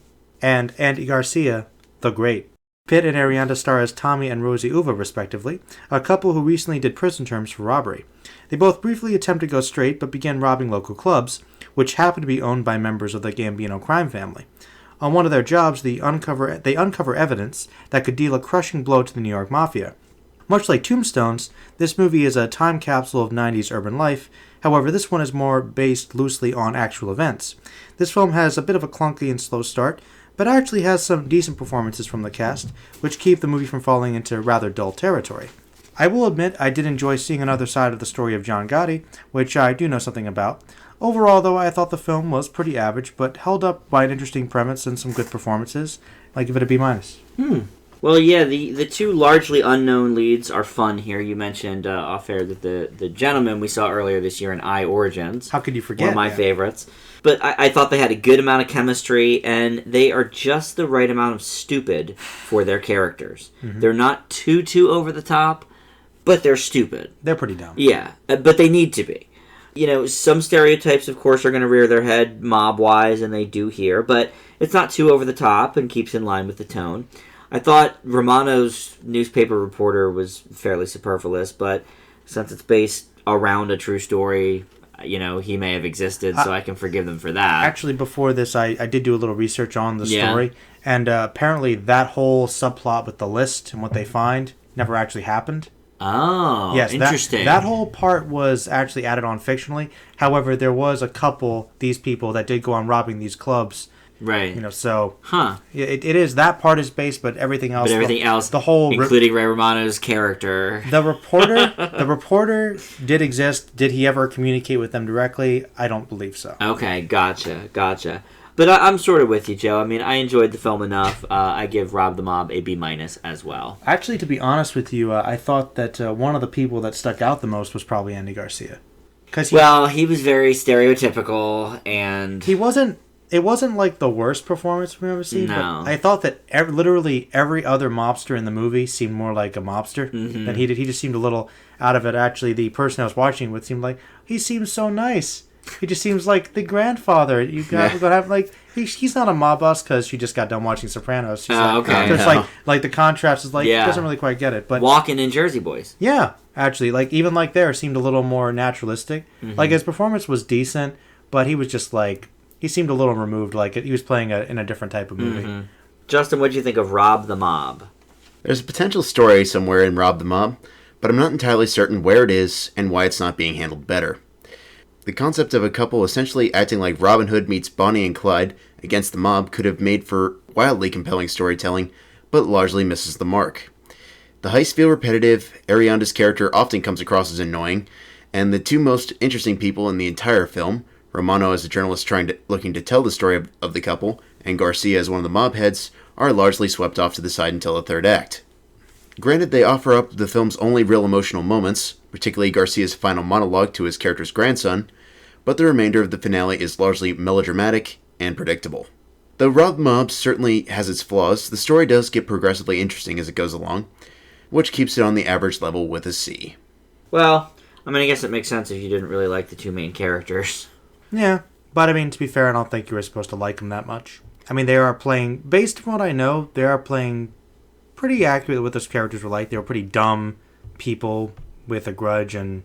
and Andy Garcia, the Great. Pitt and Arianda star as Tommy and Rosie Uva, respectively, a couple who recently did prison terms for robbery. They both briefly attempt to go straight, but began robbing local clubs, which happen to be owned by members of the Gambino crime family. On one of their jobs, they uncover evidence that could deal a crushing blow to the New York Mafia. Much like Tombstones, this movie is a time capsule of 90s urban life. However, this one is more based loosely on actual events. This film has a bit of a clunky and slow start, but actually has some decent performances from the cast, which keep the movie from falling into rather dull territory. I will admit I did enjoy seeing another side of the story of John Gotti, which I do know something about. Overall, though, I thought the film was pretty average, but held up by an interesting premise and some good performances. I give it a B-. Well, Well, yeah, the two largely unknown leads are fun here. You mentioned off air that the gentleman we saw earlier this year in I Origins. How could you forget? One of my favorites. But I thought they had a good amount of chemistry, and they are just the right amount of stupid for their characters. Mm-hmm. They're not too over the top, but they're stupid. They're pretty dumb. Yeah, but they need to be. You know, some stereotypes, of course, are going to rear their head mob-wise, and they do here, but it's not too over the top and keeps in line with the tone. I thought Romano's newspaper reporter was fairly superfluous, but since it's based around a true story, you know, he may have existed, so I can forgive them for that. Actually, before this, I did do a little research on the story, and apparently that whole subplot with the list and what they find never actually happened. Oh, yes, interesting. That whole part was actually added on fictionally. However, there was a couple, these people, that did go on robbing these clubs. Right. You know, so... Huh. It is, that part is based, but everything else... But everything else, the whole including Ray Romano's character. The reporter did exist. Did he ever communicate with them directly? I don't believe so. Okay, gotcha. But I'm sort of with you, Joe. I mean, I enjoyed the film enough. I give Rob the Mob a B- as well. Actually, to be honest with you, I thought that one of the people that stuck out the most was probably Andy Garcia. He was very stereotypical, and... It wasn't like the worst performance we've ever seen, no. But I thought that literally every other mobster in the movie seemed more like a mobster than he did. He just seemed a little out of it. Actually, the person I was watching with seemed like, he seems so nice. He just seems like the grandfather. You got to have, like, he's not a mob boss because she just got done watching Sopranos. She's okay. So it's like the contrast is like, he doesn't really quite get it. But Walken in Jersey Boys. Yeah, actually, like, even like there, seemed a little more naturalistic. Mm-hmm. Like, his performance was decent, but he was just like, he seemed a little removed, like he was playing in a different type of movie. Mm-hmm. Justin, what do you think of Rob the Mob? There's a potential story somewhere in Rob the Mob, but I'm not entirely certain where it is and why it's not being handled better. The concept of a couple essentially acting like Robin Hood meets Bonnie and Clyde against the mob could have made for wildly compelling storytelling, but largely misses the mark. The heists feel repetitive, Arianda's character often comes across as annoying, and the two most interesting people in the entire film, Romano as a journalist looking to tell the story of the couple, and Garcia as one of the mob heads, are largely swept off to the side until the third act. Granted, they offer up the film's only real emotional moments, particularly Garcia's final monologue to his character's grandson, but the remainder of the finale is largely melodramatic and predictable. Though Rob the Mob certainly has its flaws, the story does get progressively interesting as it goes along, which keeps it on the average level with a C. Well, I mean, I guess it makes sense if you didn't really like the two main characters. Yeah, but I mean, to be fair, I don't think you were supposed to like them that much. I mean, they are playing, based on what I know, they are playing pretty accurately what those characters were like. They were pretty dumb people with a grudge, and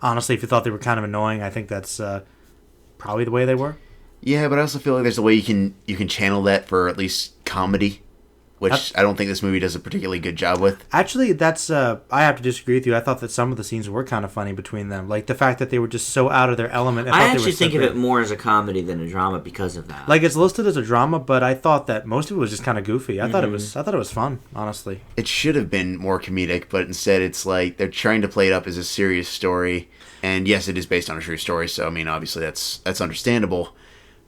honestly, if you thought they were kind of annoying, I think that's probably the way they were. Yeah, but I also feel like there's a way you can channel that for at least comedy, which I don't think this movie does a particularly good job with. Actually, that's I have to disagree with you. I thought that some of the scenes were kind of funny between them. Like the fact that they were just so out of their element. I actually think of it more as a comedy than a drama because of that. Like, it's listed as a drama, but I thought that most of it was just kind of goofy. I thought it was fun, honestly. It should have been more comedic, but instead it's like they're trying to play it up as a serious story. And yes, it is based on a true story, so I mean, obviously that's understandable.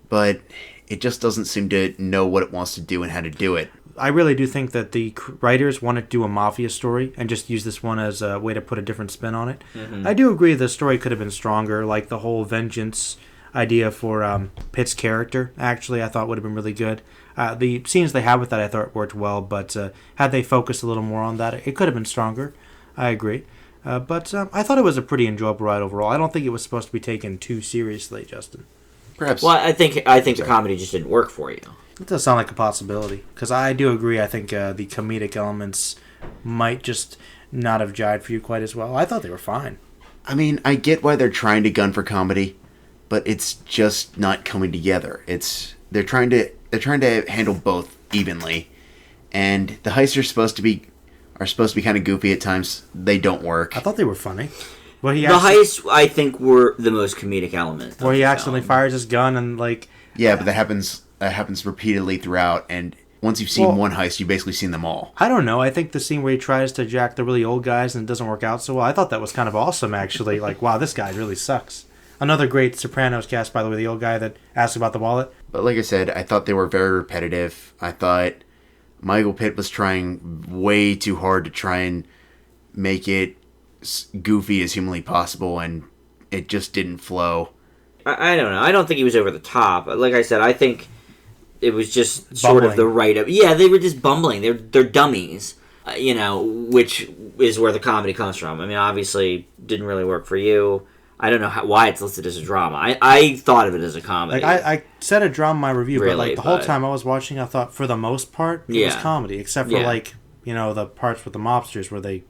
But it just doesn't seem to know what it wants to do and how to do it. I really do think that the writers wanted to do a mafia story and just use this one as a way to put a different spin on it. Mm-hmm. I do agree the story could have been stronger, like the whole vengeance idea for Pitt's character, actually, I thought would have been really good. The scenes they had with that I thought worked well, but had they focused a little more on that, it could have been stronger. I agree. But I thought it was a pretty enjoyable ride overall. I don't think it was supposed to be taken too seriously, Justin. Perhaps. Well, I think the comedy just didn't work for you. It does sound like a possibility. Because I do agree, I think the comedic elements might just not have jived for you quite as well. I thought they were fine. I mean, I get why they're trying to gun for comedy, but it's just not coming together. They're trying to handle both evenly, and the heists are supposed to be kind of goofy at times. They don't work. I thought they were funny. The heists, I think, were the most comedic element. Where he accidentally fires his gun and like. Yeah, but that happens repeatedly throughout, and once you've seen one heist, you've basically seen them all. I don't know. I think the scene where he tries to jack the really old guys and it doesn't work out so well, I thought that was kind of awesome, actually. Like, wow, this guy really sucks. Another great Sopranos cast, by the way, the old guy that asked about the wallet. But like I said, I thought they were very repetitive. I thought Michael Pitt was trying way too hard to try and make it goofy as humanly possible, and it just didn't flow. I don't know. I don't think he was over the top. Like I said, I think it was just sort of the right... Yeah, they were just bumbling. They're dummies, which is where the comedy comes from. I mean, obviously, didn't really work for you. I don't know why it's listed as a drama. I thought of it as a comedy. Like I said a drama in my review, but the whole time I was watching, I thought for the most part it was comedy, except for the parts with the mobsters where they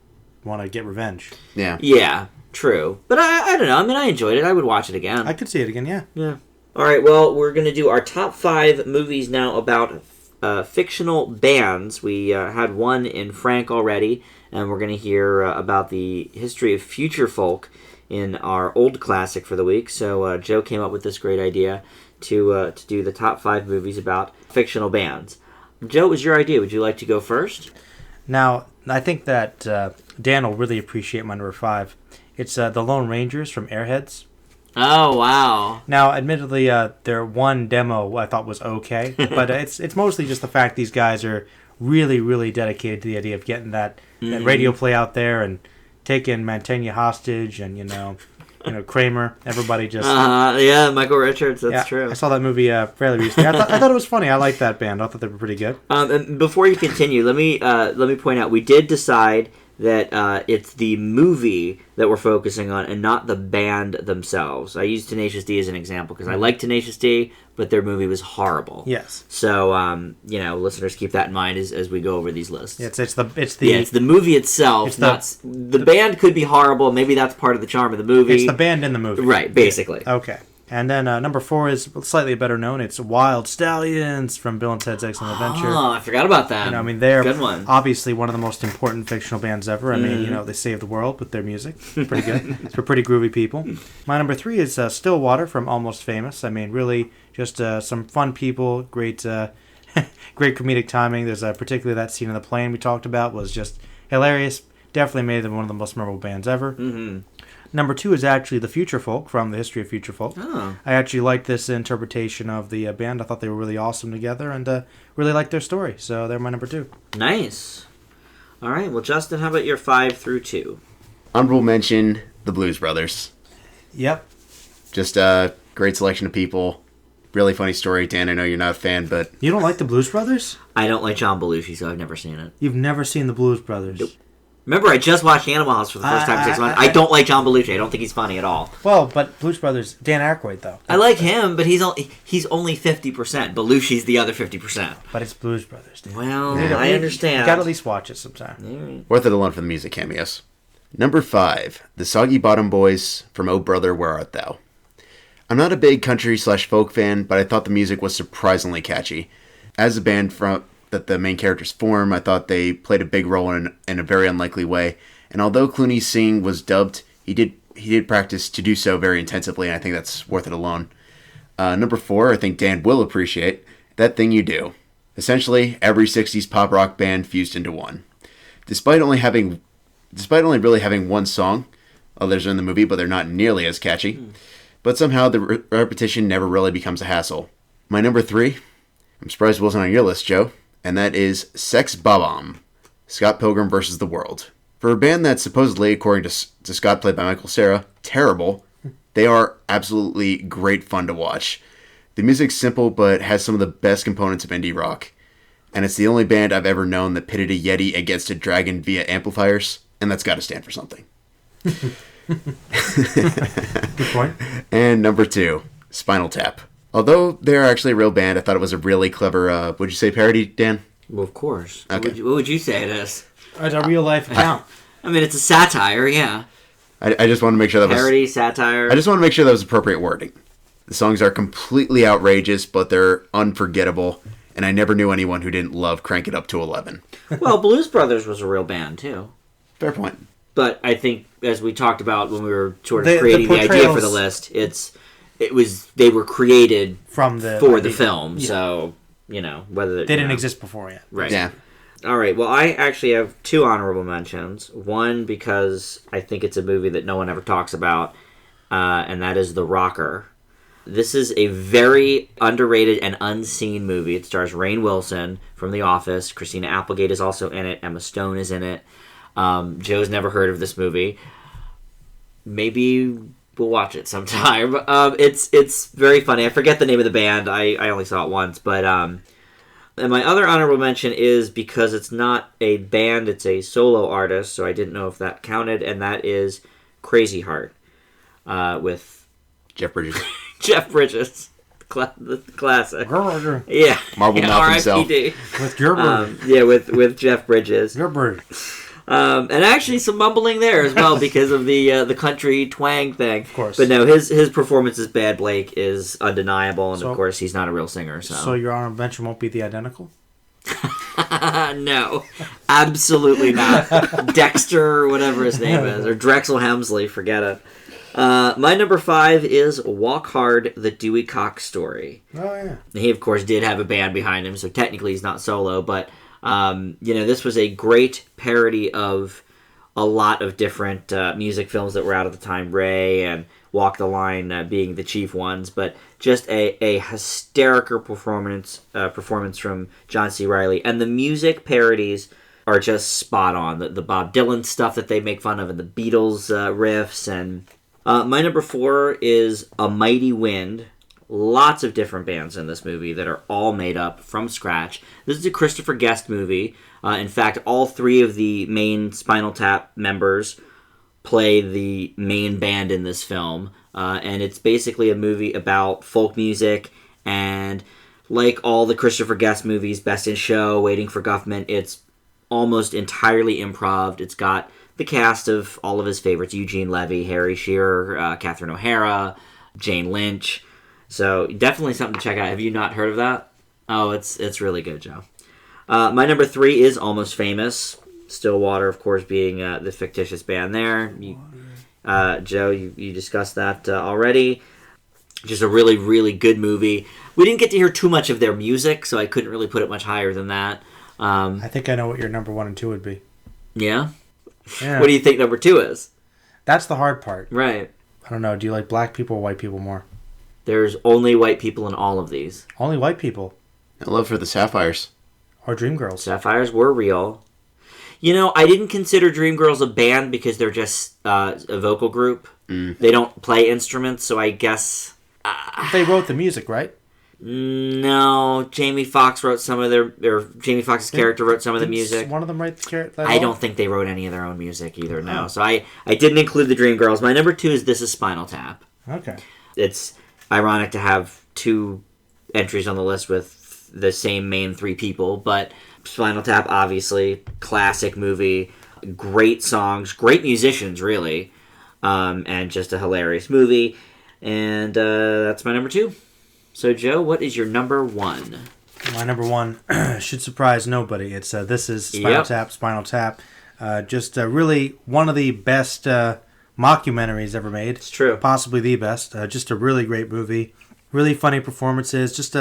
want to get revenge. Yeah. Yeah, true. But I don't know. I mean, I enjoyed it. I would watch it again. I could see it again, yeah. Yeah. All right, well, we're going to do our top 5 movies now about fictional bands. We had one in Frank already, and we're going to hear about the history of future folk in our old classic for the week. So Joe came up with this great idea to do the top 5 movies about fictional bands. Joe, it was your idea. Would you like to go first? Now, I think that Dan will really appreciate my number 5. It's the Lone Rangers from Airheads. Oh, wow. Now, admittedly, their one demo I thought was okay, but it's mostly just the fact these guys are really, really dedicated to the idea of getting that radio play out there and taking Mantegna hostage and, Kramer, everybody just... yeah, Michael Richards, that's true. I saw that movie fairly recently. I thought it was funny. I liked that band. I thought they were pretty good. And before you continue, let me point out, we did decide that it's the movie that we're focusing on and not the band themselves. I used Tenacious D as an example because I like Tenacious D, but their movie was horrible. Yes. So, listeners keep that in mind as we go over these lists. It's the movie itself. It's not the band could be horrible. Maybe that's part of the charm of the movie. It's the band in the movie. Right, basically. Okay. And then number 4 is slightly better known. It's Wild Stallions from Bill and Ted's Excellent Adventure. Oh, I forgot about that. They're good one. Obviously one of the most important fictional bands ever. I mean, they saved the world with their music. Pretty good. It's for pretty groovy people. My number 3 is Stillwater from Almost Famous. I mean, really just some fun people, great great comedic timing. There's particularly that scene in the plane we talked about was just hilarious. Definitely made them one of the most memorable bands ever. Mm-hmm. Number 2 is actually the Future Folk from the History of Future Folk. Oh. I actually liked this interpretation of the band. I thought they were really awesome together and really liked their story. So they're my number 2. Nice. All right. Well, Justin, how about your 5 through 2? Honorable mention, the Blues Brothers. Yep. Just a great selection of people. Really funny story. Dan, I know you're not a fan, but... You don't like the Blues Brothers? I don't like John Belushi, so I've never seen it. You've never seen the Blues Brothers? Nope. Remember, I just watched Animal House for the first time in 6 months. I don't like John Belushi. I don't think he's funny at all. Well, but Blues Brothers, Dan Aykroyd, though. I like him, but he's only 50%. Belushi's the other 50%. But it's Blues Brothers, Dan. Well, I understand. You got to at least watch it sometime. Worth it alone for the music cameos. Number 5, the Soggy Bottom Boys from Oh Brother, Where Art Thou? I'm not a big country/folk fan, but I thought the music was surprisingly catchy. As a band that the main characters form, I thought they played a big role in a very unlikely way. And although Clooney's singing was dubbed, he did practice to do so very intensively, and I think that's worth it alone. Number 4, I think Dan will appreciate, That Thing You Do. Essentially, every 60s pop rock band fused into one. Despite only really having one song, others are in the movie, but they're not nearly as catchy. But somehow the repetition never really becomes a hassle. My number 3, I'm surprised it wasn't on your list, Joe, and that is Sex Bob-omb, Scott Pilgrim vs. the World. For a band that's supposedly, according to Scott, played by Michael Cera, terrible, they are absolutely great fun to watch. The music's simple, but has some of the best components of indie rock. And it's the only band I've ever known that pitted a Yeti against a dragon via amplifiers, and that's got to stand for something. Good point. And number 2, Spinal Tap. Although they're actually a real band, I thought it was a really clever, would you say parody, Dan? Well, of course. Okay. What would you say it is? It's a real life account. I mean, it's a satire, yeah. I just want to make sure that was... Parody, satire. I just want to make sure that was appropriate wording. The songs are completely outrageous, but they're unforgettable, and I never knew anyone who didn't love Crank It Up to 11. Well, Blues Brothers was a real band, too. Fair point. But I think, as we talked about when we were sort of creating the idea for the list, they were created for the film, yeah. So, whether... They didn't exist before yet. Right. Yeah. All right, well, I actually have 2 honorable mentions. One, because I think it's a movie that no one ever talks about, and that is The Rocker. This is a very underrated and unseen movie. It stars Rainn Wilson from The Office. Christina Applegate is also in it. Emma Stone is in it. Joe's never heard of this movie. Maybe we'll watch it sometime. It's very funny. I forget the name of the band. I only saw it once. But and my other honorable mention is because it's not a band, it's a solo artist, so I didn't know if that counted, and that is Crazy Heart with Jeff Bridges. Jeff Bridges, the classic. Yeah, Marble Mouth himself. With Gerber. With Jeff Bridges. Gerber. And actually some mumbling there as well because of the country twang thing. Of course. But no, his performance as Bad Blake is undeniable, and of course he's not a real singer. So your honorable mention won't be the Identical? No, absolutely not. Dexter, whatever his name is, or Drexel Hemsley, forget it. My number 5 is Walk Hard, the Dewey Cox Story. Oh, yeah. He, of course, did have a band behind him, so technically he's not solo, but, this was a great parody of a lot of different music films that were out at the time, Ray and Walk the Line being the chief ones, but just a hysterical performance from John C. Reilly, and the music parodies are just spot on. The Bob Dylan stuff that they make fun of, and the Beatles riffs, and... my number 4 is A Mighty Wind. Lots of different bands in this movie that are all made up from scratch. This is a Christopher Guest movie. In fact, all 3 of the main Spinal Tap members play the main band in this film. And it's basically a movie about folk music. And like all the Christopher Guest movies, Best in Show, Waiting for Guffman, it's almost entirely improv. It's got the cast of all of his favorites: Eugene Levy, Harry Shearer, Catherine O'Hara, Jane Lynch. So definitely something to check out. Have you not heard of that? Oh, it's really good, Joe. My number 3 is Almost Famous. Stillwater, of course, being the fictitious band there. Joe, you discussed that already. Just a really, really good movie. We didn't get to hear too much of their music, so I couldn't really put it much higher than that. I think I know what your number 1 and 2 would be. Yeah? Yeah. What do you think number 2 is? That's the hard part. Right. I don't know. Do you like black people or white people more? There's only white people in all of these. Only white people. I love for the Sapphires. Or Dreamgirls. Sapphires were real. I didn't consider Dreamgirls a band because they're just a vocal group. They don't play instruments, so I guess... They wrote the music, right? No, Jamie Foxx wrote some of Jamie Foxx's character wrote some of the music. One of them write the character? I don't think they wrote any of their own music either, no. So I didn't include the Dreamgirls. My number 2 is This Is Spinal Tap. Okay. It's ironic to have 2 entries on the list with the same main 3 people, but Spinal Tap, obviously, classic movie, great songs, great musicians, really, and just a hilarious movie. And that's my number 2. So, Joe, what is your number 1? My number 1 should surprise nobody. It's This Is Spinal Tap. Just really one of the best mockumentaries ever made. It's true. Possibly the best. Just a really great movie. Really funny performances.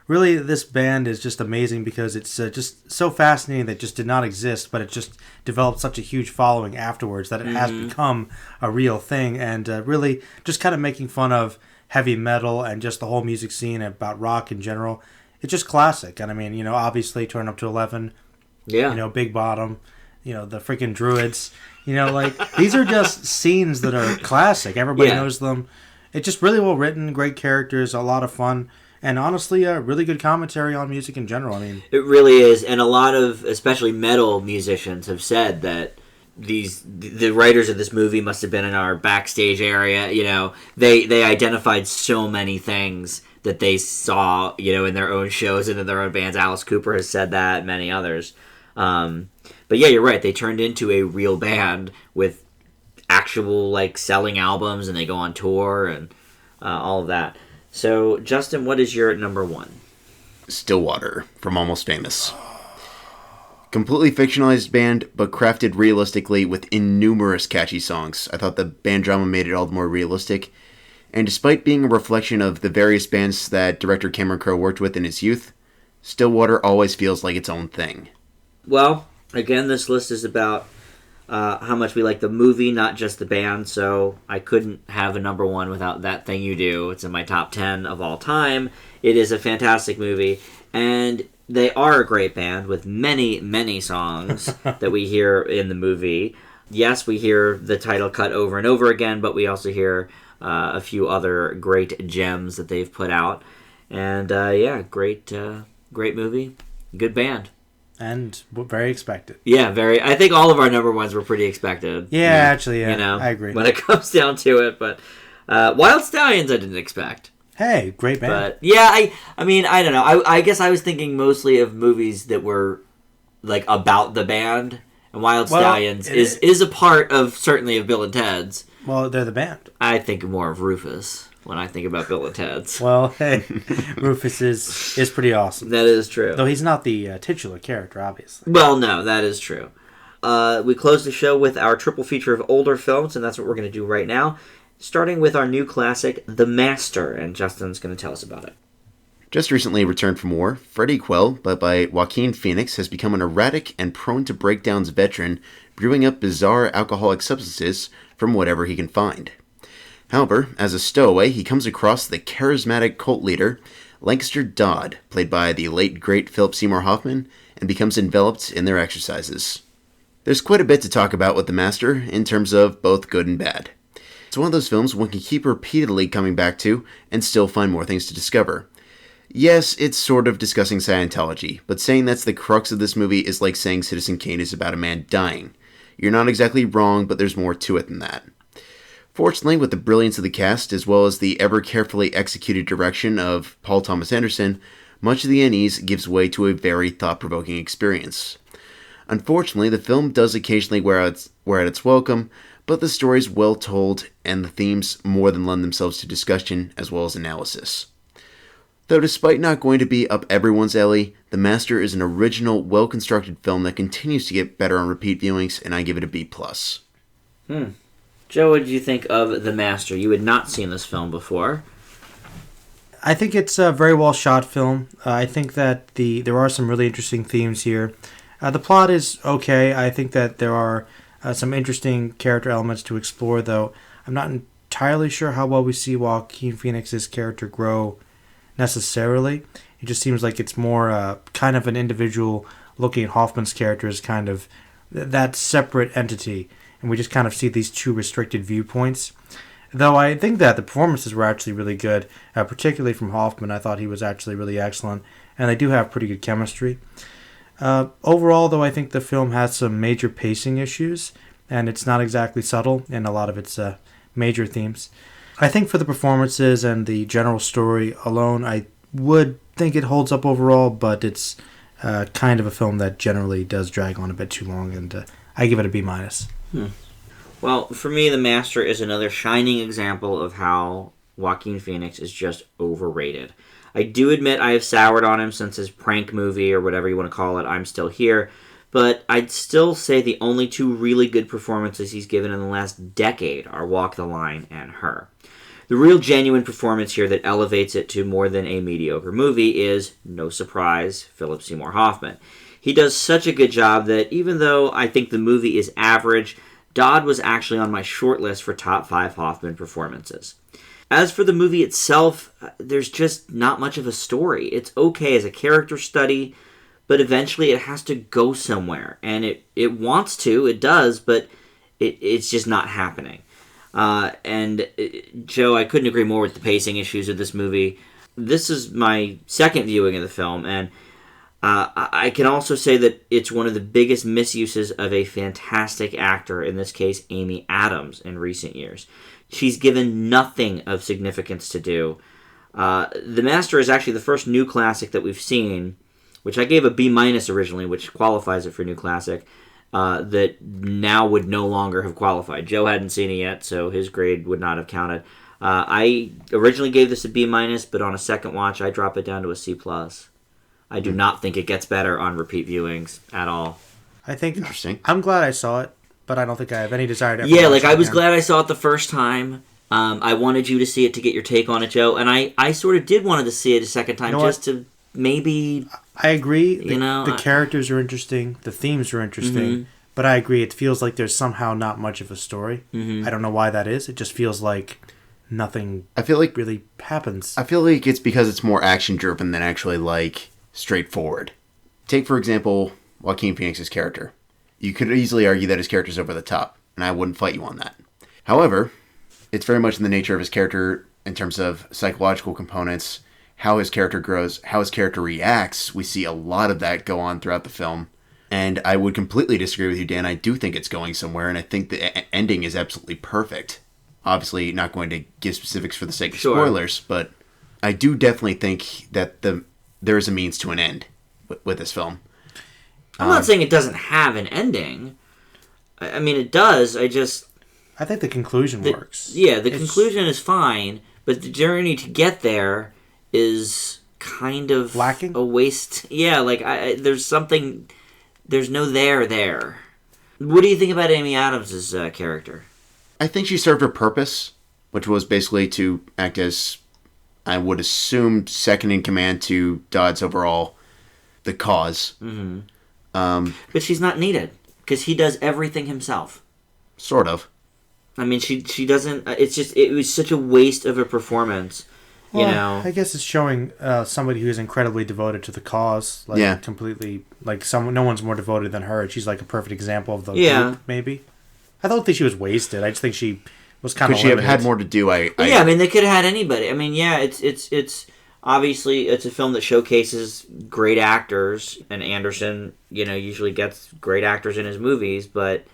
Really, this band is just amazing because it's just so fascinating that it just did not exist, but it just developed such a huge following afterwards that it has become a real thing, and really just kind of making fun of heavy metal and just the whole music scene, about rock in general. It's just classic. And I mean, obviously Turn Up to 11, Big Bottom, the freaking Druids, these are just scenes that are classic. Everybody knows them. It's just really well written, great characters, a lot of fun. And honestly, a really good commentary on music in general. I mean, it really is, and a lot of, especially metal musicians, have said that the writers of this movie must have been in our backstage area. They identified so many things that they saw, in their own shows and in their own bands. Alice Cooper has said that, many others. But yeah, you're right. They turned into a real band with actual selling albums, and they go on tour and all of that. So, Justin, what is your number 1? Stillwater from Almost Famous. Completely fictionalized band, but crafted realistically with innumerous catchy songs. I thought the band drama made it all the more realistic. And despite being a reflection of the various bands that director Cameron Crowe worked with in his youth, Stillwater always feels like its own thing. Well, again, this list is about how much we like the movie, not just the band. So I couldn't have a number one without That Thing You Do. It's in my top 10 of all time. It is a fantastic movie, and they are a great band with many, many songs that we hear in the movie. Yes, we hear the title cut over and over again, but we also hear a few other great gems that they've put out. And great movie, good band. And very expected. Yeah, very. I think all of our number ones were pretty expected. Yeah, actually, yeah. You know, I agree. When it comes down to it, but Wild Stallions I didn't expect. Hey, great band. But yeah, I mean, I don't know. I guess I was thinking mostly of movies that were like about the band, and Wild Stallions is a part of certainly of Bill and Ted's. Well, they're the band. I think more of Rufus when I think about Bill and Ted's. Well, hey, Rufus is pretty awesome. That is true. Though he's not the titular character, obviously. Well, no, that is true. We close the show with our triple feature of older films, and that's what we're going to do right now. Starting with our new classic, The Master, and Justin's going to tell us about it. Just recently returned from war, Freddie Quell, played by Joaquin Phoenix, has become an erratic and prone to breakdowns veteran, brewing up bizarre alcoholic substances from whatever he can find. However, as a stowaway, he comes across the charismatic cult leader, Lancaster Dodd, played by the late great Philip Seymour Hoffman, and becomes enveloped in their exercises. There's quite a bit to talk about with The Master, in terms of both good and bad. It's one of those films one can keep repeatedly coming back to, and still find more things to discover. Yes, it's sort of discussing Scientology, but saying that's the crux of this movie is like saying Citizen Kane is about a man dying. You're not exactly wrong, but there's more to it than that. Fortunately, with the brilliance of the cast, as well as the ever carefully executed direction of Paul Thomas Anderson, much of the unease gives way to a very thought-provoking experience. Unfortunately, the film does occasionally wear out its welcome, but the story is well told, and the themes more than lend themselves to discussion as well as analysis. Though despite not going to be up everyone's alley, The Master is an original, well-constructed film that continues to get better on repeat viewings, and I give it a B+. Joe, what did you think of The Master? You had not seen this film before. I think it's a very well shot film. I think that there are some really interesting themes here. The plot is okay. I think that there are some interesting character elements to explore, though I'm not entirely sure how well we see Joaquin Phoenix's character grow necessarily. It just seems like it's more kind of an individual looking at Hoffman's character as kind of that separate entity, and we just kind of see these two restricted viewpoints. Though I think that the performances were actually really good, particularly from Hoffman. I thought he was actually really excellent, and they do have pretty good chemistry. Overall, though, I think the film has some major pacing issues, and it's not exactly subtle in a lot of its major themes. I think for the performances and the general story alone, I would think it holds up overall, but it's kind of a film that generally does drag on a bit too long, and I give it a B-. Well, for me, The Master is another shining example of how Joaquin Phoenix is just overrated. I do admit I have soured on him since his prank movie, or whatever you want to call it, I'm Still Here, but I'd still say the only two really good performances he's given in the last decade are Walk the Line and Her. The real genuine performance here that elevates it to more than a mediocre movie is, no surprise, Philip Seymour Hoffman. He does such a good job that even though I think the movie is average, Dodd was actually on my short list for top 5 Hoffman performances. As for the movie itself, there's just not much of a story. It's okay as a character study, but eventually it has to go somewhere. And it wants to, it does, but it's just not happening. Joe, I couldn't agree more with the pacing issues of this movie. This is my second viewing of the film, and I can also say that it's one of the biggest misuses of a fantastic actor, in this case, Amy Adams, in recent years. She's given nothing of significance to do. The Master is actually the first new classic that we've seen, which I gave a B- originally, which qualifies it for new classic, that now would no longer have qualified. Joe hadn't seen it yet, so his grade would not have counted. I originally gave this a B-, but on a second watch, I drop it down to a C+. I do not think it gets better on repeat viewings at all. I think Interesting. I'm glad I saw it, but I don't think I have any desire to ever Yeah, watch it I was again. glad I saw it the first time. I wanted you to see it to get your take on it, Joe, and I sort of did want to see it a second time, You know just to maybe... I agree. You know, the characters are interesting. The themes are interesting. But I agree, it feels like there's somehow not much of a story. I don't know why that is. It just feels like nothing really happens. I feel like it's because it's more action-driven than actually, like, straightforward. Take, for example, Joaquin Phoenix's character. You could easily argue that his character's over the top, and I wouldn't fight you on that. However, it's very much in the nature of his character in terms of psychological components, how his character grows, how his character reacts. We see a lot of that go on throughout the film. And I would completely disagree with you, Dan. I do think it's going somewhere, and I think the ending is absolutely perfect. Obviously, not going to give specifics for the sake of spoilers, but I do definitely think that there is a means to an end with this film. I'm not saying it doesn't have an ending. I mean, it does. I think the conclusion works. Yeah, the conclusion is fine, but the journey to get there is kind of lacking, a waste. Yeah, like there's something. There's no there. What do you think about Amy Adams' character? I think she served her purpose, which was basically to act as, I would assume, second in command to Dodd's overall, the cause. Mm-hmm. But she's not needed, because he does everything himself. Sort of. I mean, she doesn't... it was such a waste of a performance, you know? I guess it's showing somebody who is incredibly devoted to the cause. Completely... no one's more devoted than her. She's like a perfect example of the group, maybe. I don't think she was wasted. I just think she was kind of limited. Could she have had more to do? Yeah, I mean, they could have had anybody. I mean, yeah, it's obviously, it's a film that showcases great actors, and Anderson, usually gets great actors in his movies, but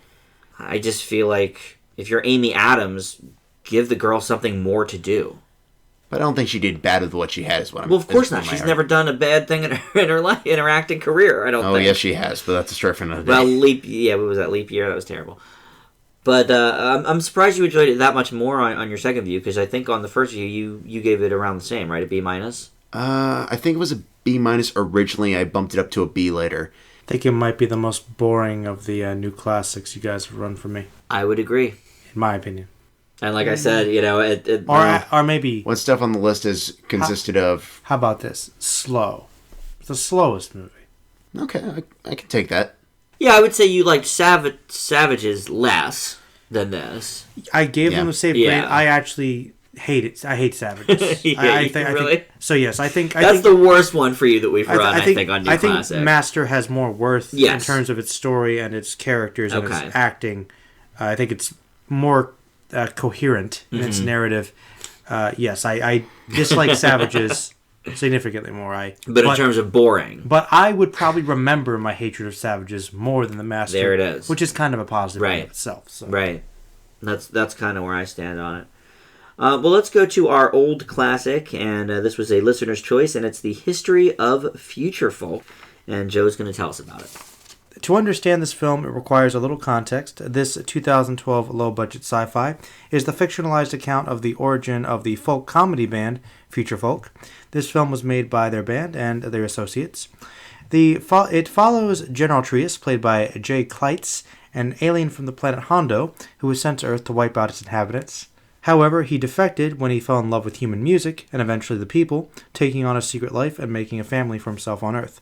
I just feel like if you're Amy Adams, give the girl something more to do. But I don't think she did bad with what she had, is what I'm... Well, of course not. She's never done a bad thing in her life, in her acting career, I don't think. Oh, yes, she has, but that's a story for another day. Well, what was that, Leap Year? That was terrible. But I'm surprised you enjoyed it that much more on your second view, because I think on the first view, you gave it around the same, right? A B-? I think it was a B- originally. I bumped it up to a B later. I think it might be the most boring of the new classics you guys have run for me. I would agree. In my opinion. And like I said, or maybe... What stuff on the list is consisted of... How about this? Slow. It's the slowest movie. Okay, I can take that. Yeah, I would say you liked Savages less than this. I gave them a safe grade. I actually hate it. I hate Savages. Really? I think, so yes, I think... That's the worst one for you that we've run, I think, on New Classic. I think Master has more worth in terms of its story and its characters and its acting. I think it's more coherent in its narrative. Yes, I dislike Savages significantly more. But in terms of boring. But I would probably remember my hatred of Savages more than the Master. There it is. Which is kind of a positive in itself. So. Right. That's kind of where I stand on it. Well, let's go to our old classic, and this was a listener's choice, and it's The History of Future Folk, and Joe's going to tell us about it. To understand this film, it requires a little context. This 2012 low-budget sci-fi is the fictionalized account of the origin of the folk comedy band Future Folk. This film was made by their band and their associates. It follows General Trius, played by Jay Kleitz, an alien from the planet Hondo, who was sent to Earth to wipe out its inhabitants. However, he defected when he fell in love with human music, and eventually the people, taking on a secret life and making a family for himself on Earth.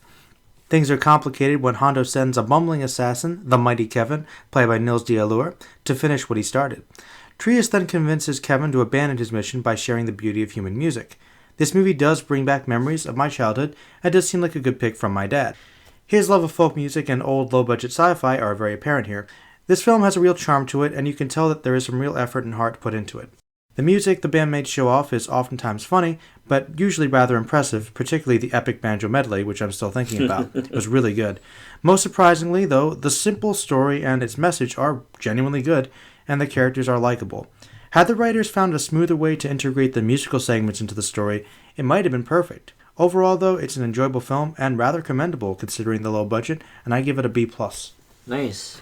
Things are complicated when Hondo sends a bumbling assassin, the Mighty Kevin, played by Nils d'Allure, to finish what he started. Trius then convinces Kevin to abandon his mission by sharing the beauty of human music. This movie does bring back memories of my childhood, and does seem like a good pick from my dad. His love of folk music and old low-budget sci-fi are very apparent here. This film has a real charm to it, and you can tell that there is some real effort and heart put into it. The music the bandmates show off is oftentimes funny, but usually rather impressive, particularly the epic banjo medley, which I'm still thinking about. It was really good. Most surprisingly, though, the simple story and its message are genuinely good, and the characters are likable. Had the writers found a smoother way to integrate the musical segments into the story, it might have been perfect. Overall, though, it's an enjoyable film and rather commendable considering the low budget, and I give it a B+. Nice.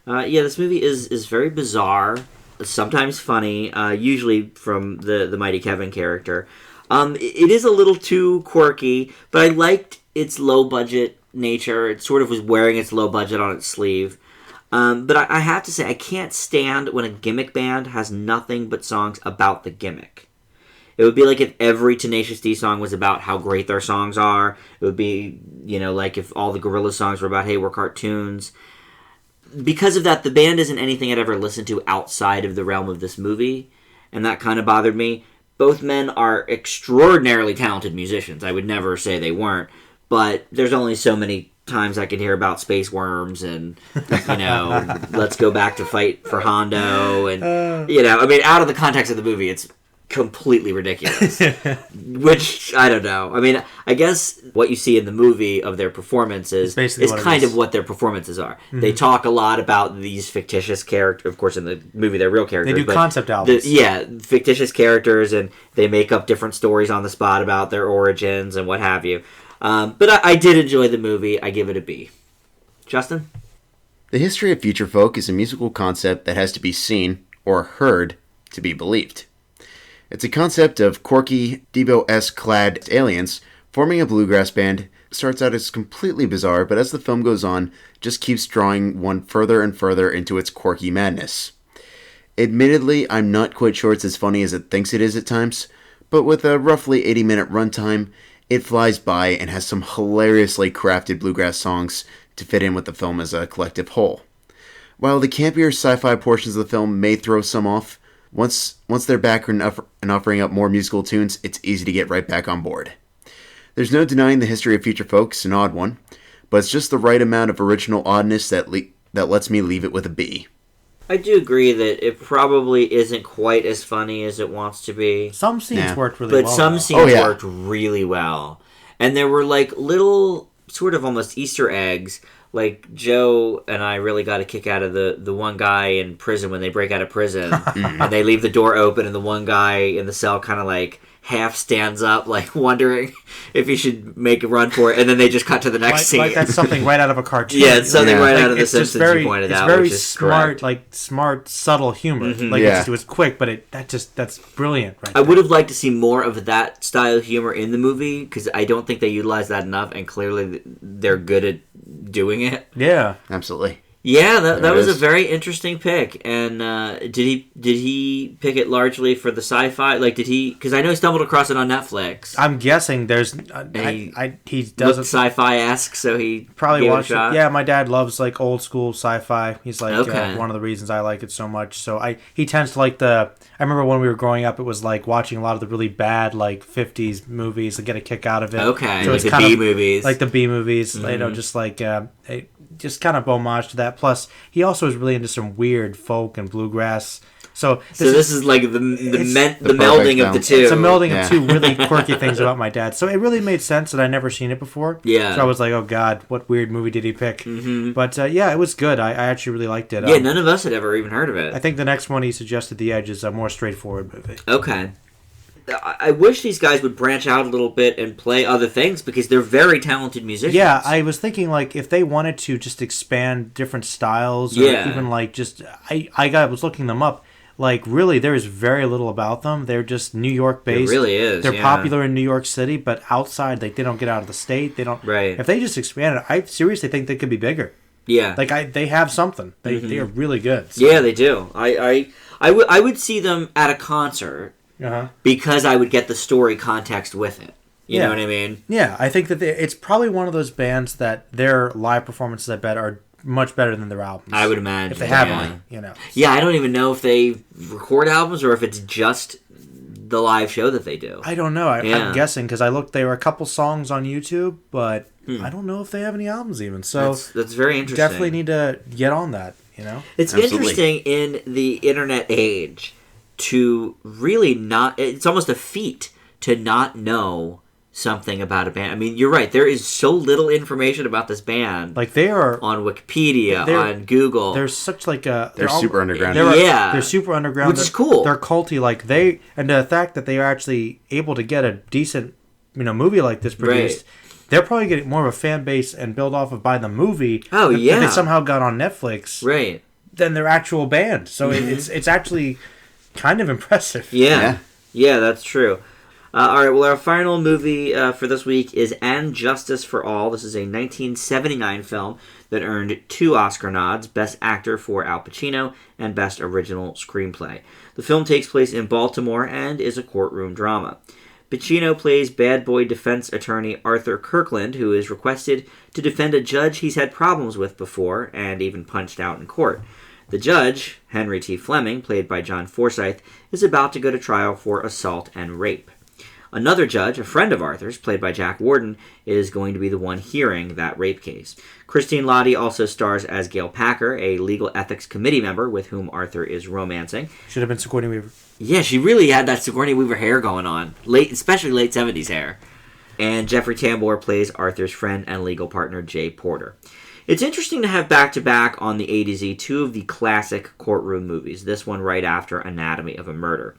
This movie is very bizarre. Sometimes funny, usually from the Mighty Kevin character. It is a little too quirky, but I liked its low-budget nature. It sort of was wearing its low budget on its sleeve. But I have to say, I can't stand when a gimmick band has nothing but songs about the gimmick. It would be like if every Tenacious D song was about how great their songs are. It would be, like if all the Gorillaz songs were about, hey, we're cartoons. because of that, the band isn't anything I'd ever listened to outside of the realm of this movie, and that kind of bothered me. Both men are extraordinarily talented musicians. I would never say they weren't, but there's only so many times I can hear about space worms and, let's go back to fight for Hondo, and, out of the context of the movie, it's completely ridiculous. Which, I don't know. I mean, I guess what you see in the movie of their performances is kind of what their performances are. Mm-hmm. They talk a lot about these fictitious characters. Of course, in the movie, they're real characters. They do concept albums. Fictitious characters, and they make up different stories on the spot about their origins and what have you. But I did enjoy the movie. I give it a B. Justin? The history of future folk is a musical concept that has to be seen or heard to be believed. It's a concept of quirky, Devo-esque clad aliens forming a bluegrass band. Starts out as completely bizarre, but as the film goes on, just keeps drawing one further and further into its quirky madness. Admittedly, I'm not quite sure it's as funny as it thinks it is at times, but with a roughly 80-minute runtime, it flies by and has some hilariously crafted bluegrass songs to fit in with the film as a collective whole. While the campier sci-fi portions of the film may throw some off, once they're back and offering up more musical tunes, it's easy to get right back on board. There's no denying the history of future folk is an odd one, but it's just the right amount of original oddness that lets me leave it with a B. I do agree that it probably isn't quite as funny as it wants to be. Some scenes worked really well. But some scenes worked really well. And there were like little sort of almost Easter eggs. Like, Joe and I really got a kick out of the one guy in prison when they break out of prison. And they leave the door open, and the one guy in the cell kind of like half stands up, like wondering if he should make a run for it. And then they just cut to the next scene. Like that's something right out of a cartoon. Yeah, it's something right out of The Simpsons, you pointed out. It's very which is smart, correct. Smart, subtle humor. It was quick, but that's brilliant. Right. I would have liked to see more of that style of humor in the movie, because I don't think they utilize that enough, and clearly they're good at doing it. Yeah, absolutely. Yeah, that was a very interesting pick. And did he pick it largely for the sci-fi? Like, did he? Because I know he stumbled across it on Netflix. I'm guessing there's. He doesn't sci-fi-esque, so he probably watched it. Yeah, my dad loves like old school sci-fi. He's like one of the reasons I like it so much. So he tends to like the. I remember when we were growing up, it was like watching a lot of the really bad like 50s movies to get a kick out of it. Okay, so like the B movies, like the B movies. Just like. Just kind of homage to that. Plus, he also is really into some weird folk and bluegrass. So this is like the melding of the two. It's a melding of two really quirky things about my dad. So it really made sense that I'd never seen it before. Yeah. So I was like, oh God, what weird movie did he pick? Mm-hmm. But it was good. I actually really liked it. Yeah, none of us had ever even heard of it. I think the next one he suggested, The Edge, is a more straightforward movie. Okay. I wish these guys would branch out a little bit and play other things, because they're very talented musicians. Yeah, I was thinking like if they wanted to just expand different styles, or even like just I was looking them up. Like really, there is very little about them. They're just New York based. It really is. They're popular in New York City, but outside, like they don't get out of the state. They don't. Right. If they just expanded, I seriously think they could be bigger. Yeah. Like they have something. They are really good. So. Yeah, they do. I would see them at a concert. Because I would get the story context with it. You know what I mean? Yeah, I think that it's probably one of those bands that their live performances, I bet, are much better than their albums. I would imagine. If they have any, Yeah, I don't even know if they record albums or if it's just the live show that they do. I don't know. I'm guessing, because I looked, there were a couple songs on YouTube, but I don't know if they have any albums even. So that's very interesting. Definitely need to get on that, It's interesting in the internet age to really not... It's almost a feat to not know something about a band. I mean, you're right. There is so little information about this band. Like, they are... On Wikipedia, on Google. They're such like a... They're super underground. They're super underground. Which is cool. They're culty. Like, they... And the fact that they are actually able to get a decent, movie like this produced... Right. They're probably getting more of a fan base and build off of by the movie. Oh, yeah. That they somehow got on Netflix. Right. Than their actual band. So it's actually... kind of impressive. Yeah, that's true. All right, well, our final movie for this week is And Justice for All. This is a 1979 film that earned 2 Oscar nods, Best Actor for Al Pacino and Best Original Screenplay. The film takes place in Baltimore and is a courtroom drama. Pacino plays bad boy defense attorney Arthur Kirkland, who is requested to defend a judge he's had problems with before and even punched out in court. The judge, Henry T. Fleming, played by John Forsythe, is about to go to trial for assault and rape. Another judge, a friend of Arthur's, played by Jack Warden, is going to be the one hearing that rape case. Christine Lottie also stars as Gail Packer, a legal ethics committee member with whom Arthur is romancing. Should have been Sigourney Weaver. Yeah, she really had that Sigourney Weaver hair going on, especially late 70s hair. And Jeffrey Tambor plays Arthur's friend and legal partner, Jay Porter. It's interesting to have back-to-back on the A to Z two of the classic courtroom movies, this one right after Anatomy of a Murder.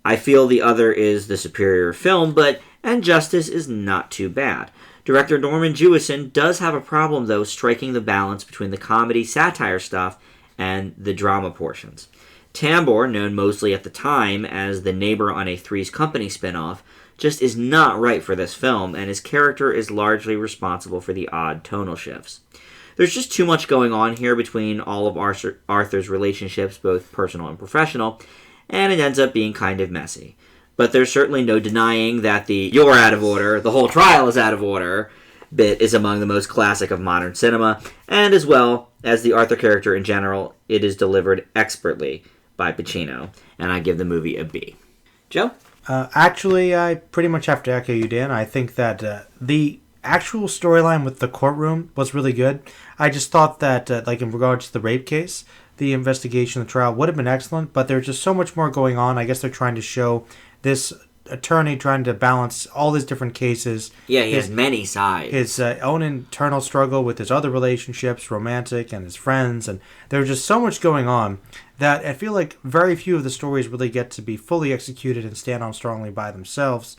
I feel the other is the superior film, And Justice is not too bad. Director Norman Jewison does have a problem, though, striking the balance between the comedy satire stuff and the drama portions. Tambor, known mostly at the time as the neighbor on a Three's Company spinoff, just is not right for this film, and his character is largely responsible for the odd tonal shifts. There's just too much going on here between all of Arthur's relationships, both personal and professional, and it ends up being kind of messy. But there's certainly no denying that the "you're out of order, the whole trial is out of order" bit is among the most classic of modern cinema, and as well as the Arthur character in general, it is delivered expertly by Pacino, and I give the movie a B. Joe? Actually, I pretty much have to echo you, Dan. I think that the actual storyline with the courtroom was really good. I just thought that, in regards to the rape case, the investigation, the trial would have been excellent, but there's just so much more going on. I guess they're trying to show this attorney trying to balance all his different cases. Yeah, he has many sides. His own internal struggle with his other relationships, romantic, and his friends, and there's just so much going on that I feel like very few of the stories really get to be fully executed and stand on strongly by themselves.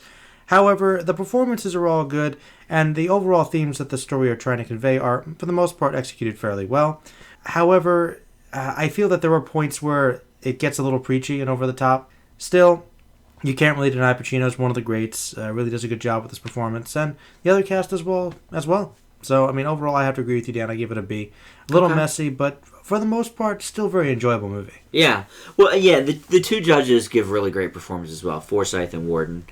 However, the performances are all good, and the overall themes that the story are trying to convey are, for the most part, executed fairly well. However, I feel that there are points where it gets a little preachy and over the top. Still, you can't really deny Pacino's one of the greats. Really does a good job with this performance, and the other cast as well. So, overall, I have to agree with you, Dan. I give it a B. A little messy, but for the most part, still very enjoyable movie. Yeah. Well, yeah, the two judges give really great performances as well, Forsythe and Warden.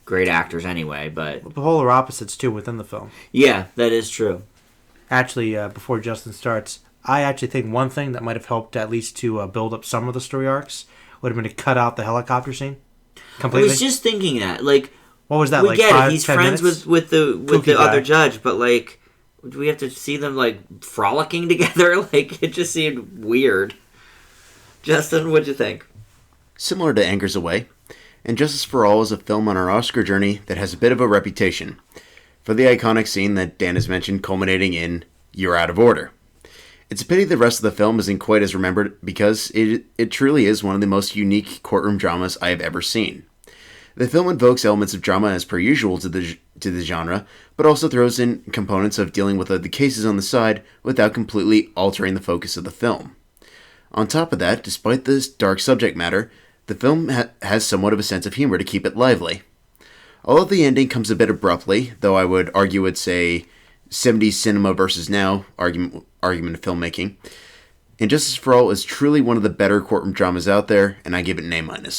Great actors anyway, but... The polar opposites, too, within the film. Yeah, that is true. Actually, before Justin starts, I actually think one thing that might have helped at least to build up some of the story arcs would have been to cut out the helicopter scene completely. I was just thinking that. What was that, we get 5, it. He's 10 friends minutes? with the other judge, but, do we have to see them, frolicking together? It just seemed weird. Justin, what'd you think? Similar to Anger's Away, And Justice for All is a film on our Oscar journey that has a bit of a reputation for the iconic scene that Dan has mentioned, culminating in "You're Out of Order." It's a pity the rest of the film isn't quite as remembered, because it truly is one of the most unique courtroom dramas I have ever seen. The film invokes elements of drama as per usual to the genre, but also throws in components of dealing with the cases on the side without completely altering the focus of the film. On top of that, despite this dark subject matter, the film has somewhat of a sense of humor to keep it lively. Although the ending comes a bit abruptly, though I would argue it's a 70s cinema versus now argument of filmmaking, And Justice for All is truly one of the better courtroom dramas out there, and I give it an A-.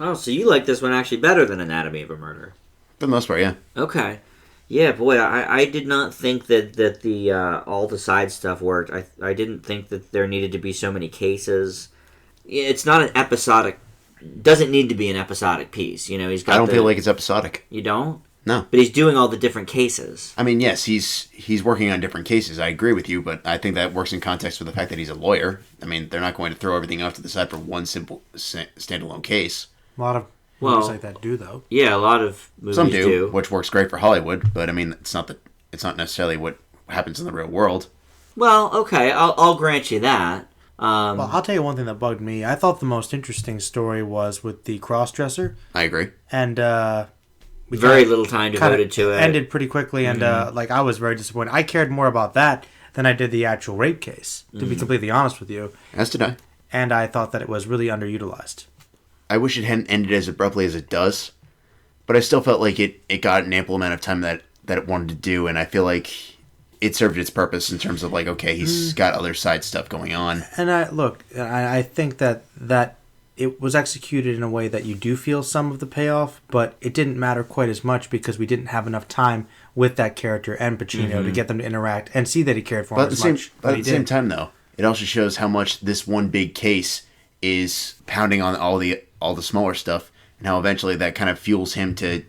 Oh, so you like this one actually better than Anatomy of a Murder? For the most part, yeah. Okay. Yeah, boy, I did not think that the all the side stuff worked. I didn't think that there needed to be so many cases. It's not an episodic... Doesn't need to be an episodic piece. He's got I don't feel like it's episodic. You don't? No. But he's doing all the different cases. Yes, he's working on different cases. I agree with you, but I think that works in context with the fact that he's a lawyer. They're not going to throw everything off to the side for one simple standalone case. A lot of movies like that do, though. Yeah, a lot of movies Some do, which works great for Hollywood, but it's not necessarily what happens in the real world. Well, okay, I'll grant you that. Well, I'll tell you one thing that bugged me. I thought the most interesting story was with the cross-dresser. I agree. And very little time devoted to it. Ended pretty quickly, and I was very disappointed. I cared more about that than I did the actual rape case, to be completely honest with you. As did I. And I thought that it was really underutilized. I wish it hadn't ended as abruptly as it does, but I still felt like it got an ample amount of time that it wanted to do, and I feel like it served its purpose in terms of he's got other side stuff going on. And I think that it was executed in a way that you do feel some of the payoff, but it didn't matter quite as much because we didn't have enough time with that character and Pacino to get them to interact and see that he cared for him as much. But at the same time, though, it also shows how much this one big case is pounding on all the smaller stuff, and how eventually that kind of fuels him to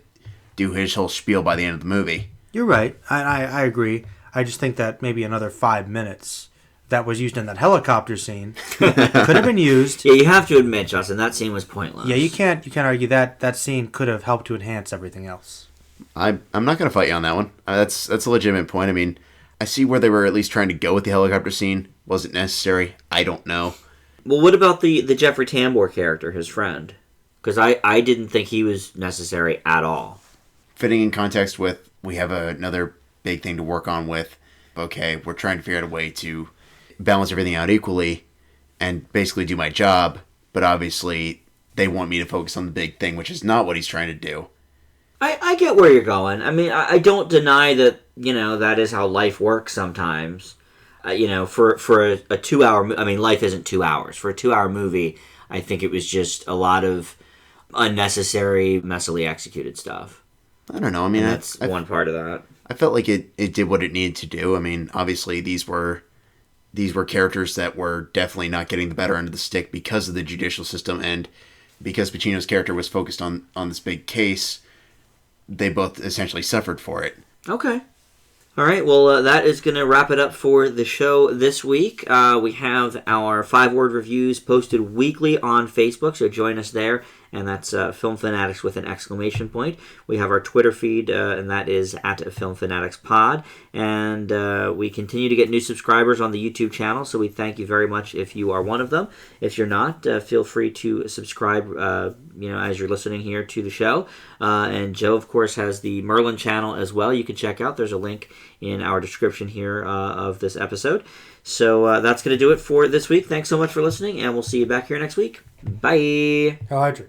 do his whole spiel by the end of the movie. You're right. I agree. I just think that maybe another 5 minutes that was used in that helicopter scene could have been used. Yeah, you have to admit, Justin, that scene was pointless. Yeah, you can't argue that scene could have helped to enhance everything else. I'm not going to fight you on that one. That's a legitimate point. I mean, I see where they were at least trying to go with the helicopter scene. Was it necessary? I don't know. Well, what about the Jeffrey Tambor character, his friend? Because I didn't think he was necessary at all. Fitting in context with, we have another big thing to work on with, okay, we're trying to figure out a way to balance everything out equally and basically do my job, but obviously they want me to focus on the big thing, which is not what he's trying to do. I get where you're going. I mean, I don't deny that, that is how life works sometimes. For a 2 hour, I mean, life isn't 2 hours. For a 2 hour movie, I think it was just a lot of unnecessary, messily executed stuff. I don't know. I mean, that's one part of that. I felt like it did what it needed to do. I mean, obviously these were characters that were definitely not getting the better end of the stick because of the judicial system, and because Pacino's character was focused on this big case, they both essentially suffered for it. Okay. All right, well, that is going to wrap it up for the show this week. We have our 5-word reviews posted weekly on Facebook, so join us there, and that's Film Fanatics with an exclamation point. We have our Twitter feed, and that is at Film Fanatics Pod, and we continue to get new subscribers on the YouTube channel, so we thank you very much if you are one of them. If you're not, feel free to subscribe, as you're listening here to the show. And Joe, of course, has the Merlin channel as well. You can check out. There's a link in our description here of this episode. So that's going to do it for this week. Thanks so much for listening, and we'll see you back here next week. Bye. Hail Hydra.